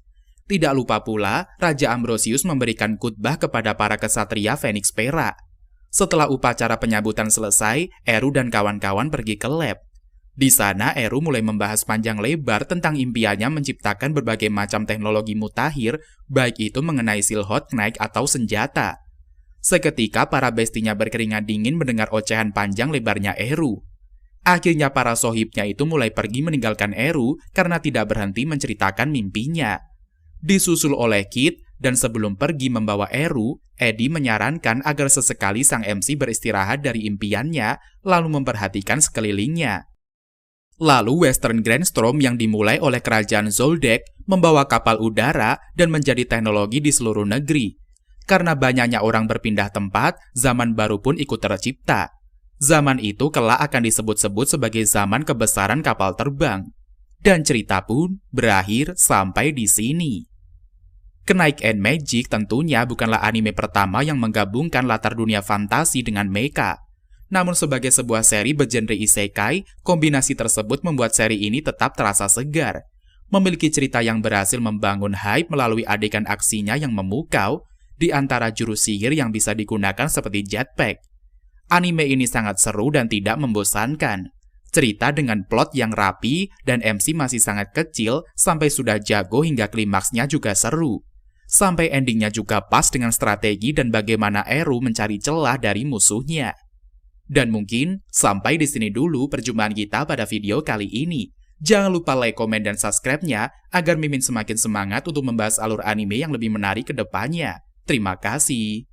Tidak lupa pula, Raja Ambrosius memberikan khutbah kepada para kesatria Phoenix Perak. Setelah upacara penyambutan selesai, Eru dan kawan-kawan pergi ke lab. Di sana, Eru mulai membahas panjang lebar tentang impiannya menciptakan berbagai macam teknologi mutakhir, baik itu mengenai Silhouette Knight atau senjata. Seketika para bestinya berkeringat dingin mendengar ocehan panjang lebarnya Eru. Akhirnya para sohibnya itu mulai pergi meninggalkan Eru karena tidak berhenti menceritakan mimpinya. Disusul oleh Kid, dan sebelum pergi membawa Eru, Eddie menyarankan agar sesekali sang MC beristirahat dari impiannya, lalu memperhatikan sekelilingnya. Lalu Western Grand Storm yang dimulai oleh kerajaan Zoldyck membawa kapal udara dan menjadi teknologi di seluruh negeri. Karena banyaknya orang berpindah tempat, zaman baru pun ikut tercipta. Zaman itu kelak akan disebut-sebut sebagai zaman kebesaran kapal terbang. Dan cerita pun berakhir sampai di sini. Knight and Magic tentunya bukanlah anime pertama yang menggabungkan latar dunia fantasi dengan mecha. Namun sebagai sebuah seri bergenre isekai, kombinasi tersebut membuat seri ini tetap terasa segar. Memiliki cerita yang berhasil membangun hype melalui adegan aksinya yang memukau, di antara jurus sihir yang bisa digunakan seperti jetpack. Anime ini sangat seru dan tidak membosankan. Cerita dengan plot yang rapi dan MC masih sangat kecil sampai sudah jago hingga klimaksnya juga seru. Sampai endingnya juga pas dengan strategi dan bagaimana Eru mencari celah dari musuhnya. Dan mungkin sampai di sini dulu perjumpaan kita pada video kali ini. Jangan lupa like, komen, dan subscribe-nya agar Mimin semakin semangat untuk membahas alur anime yang lebih menarik ke depannya. Terima kasih.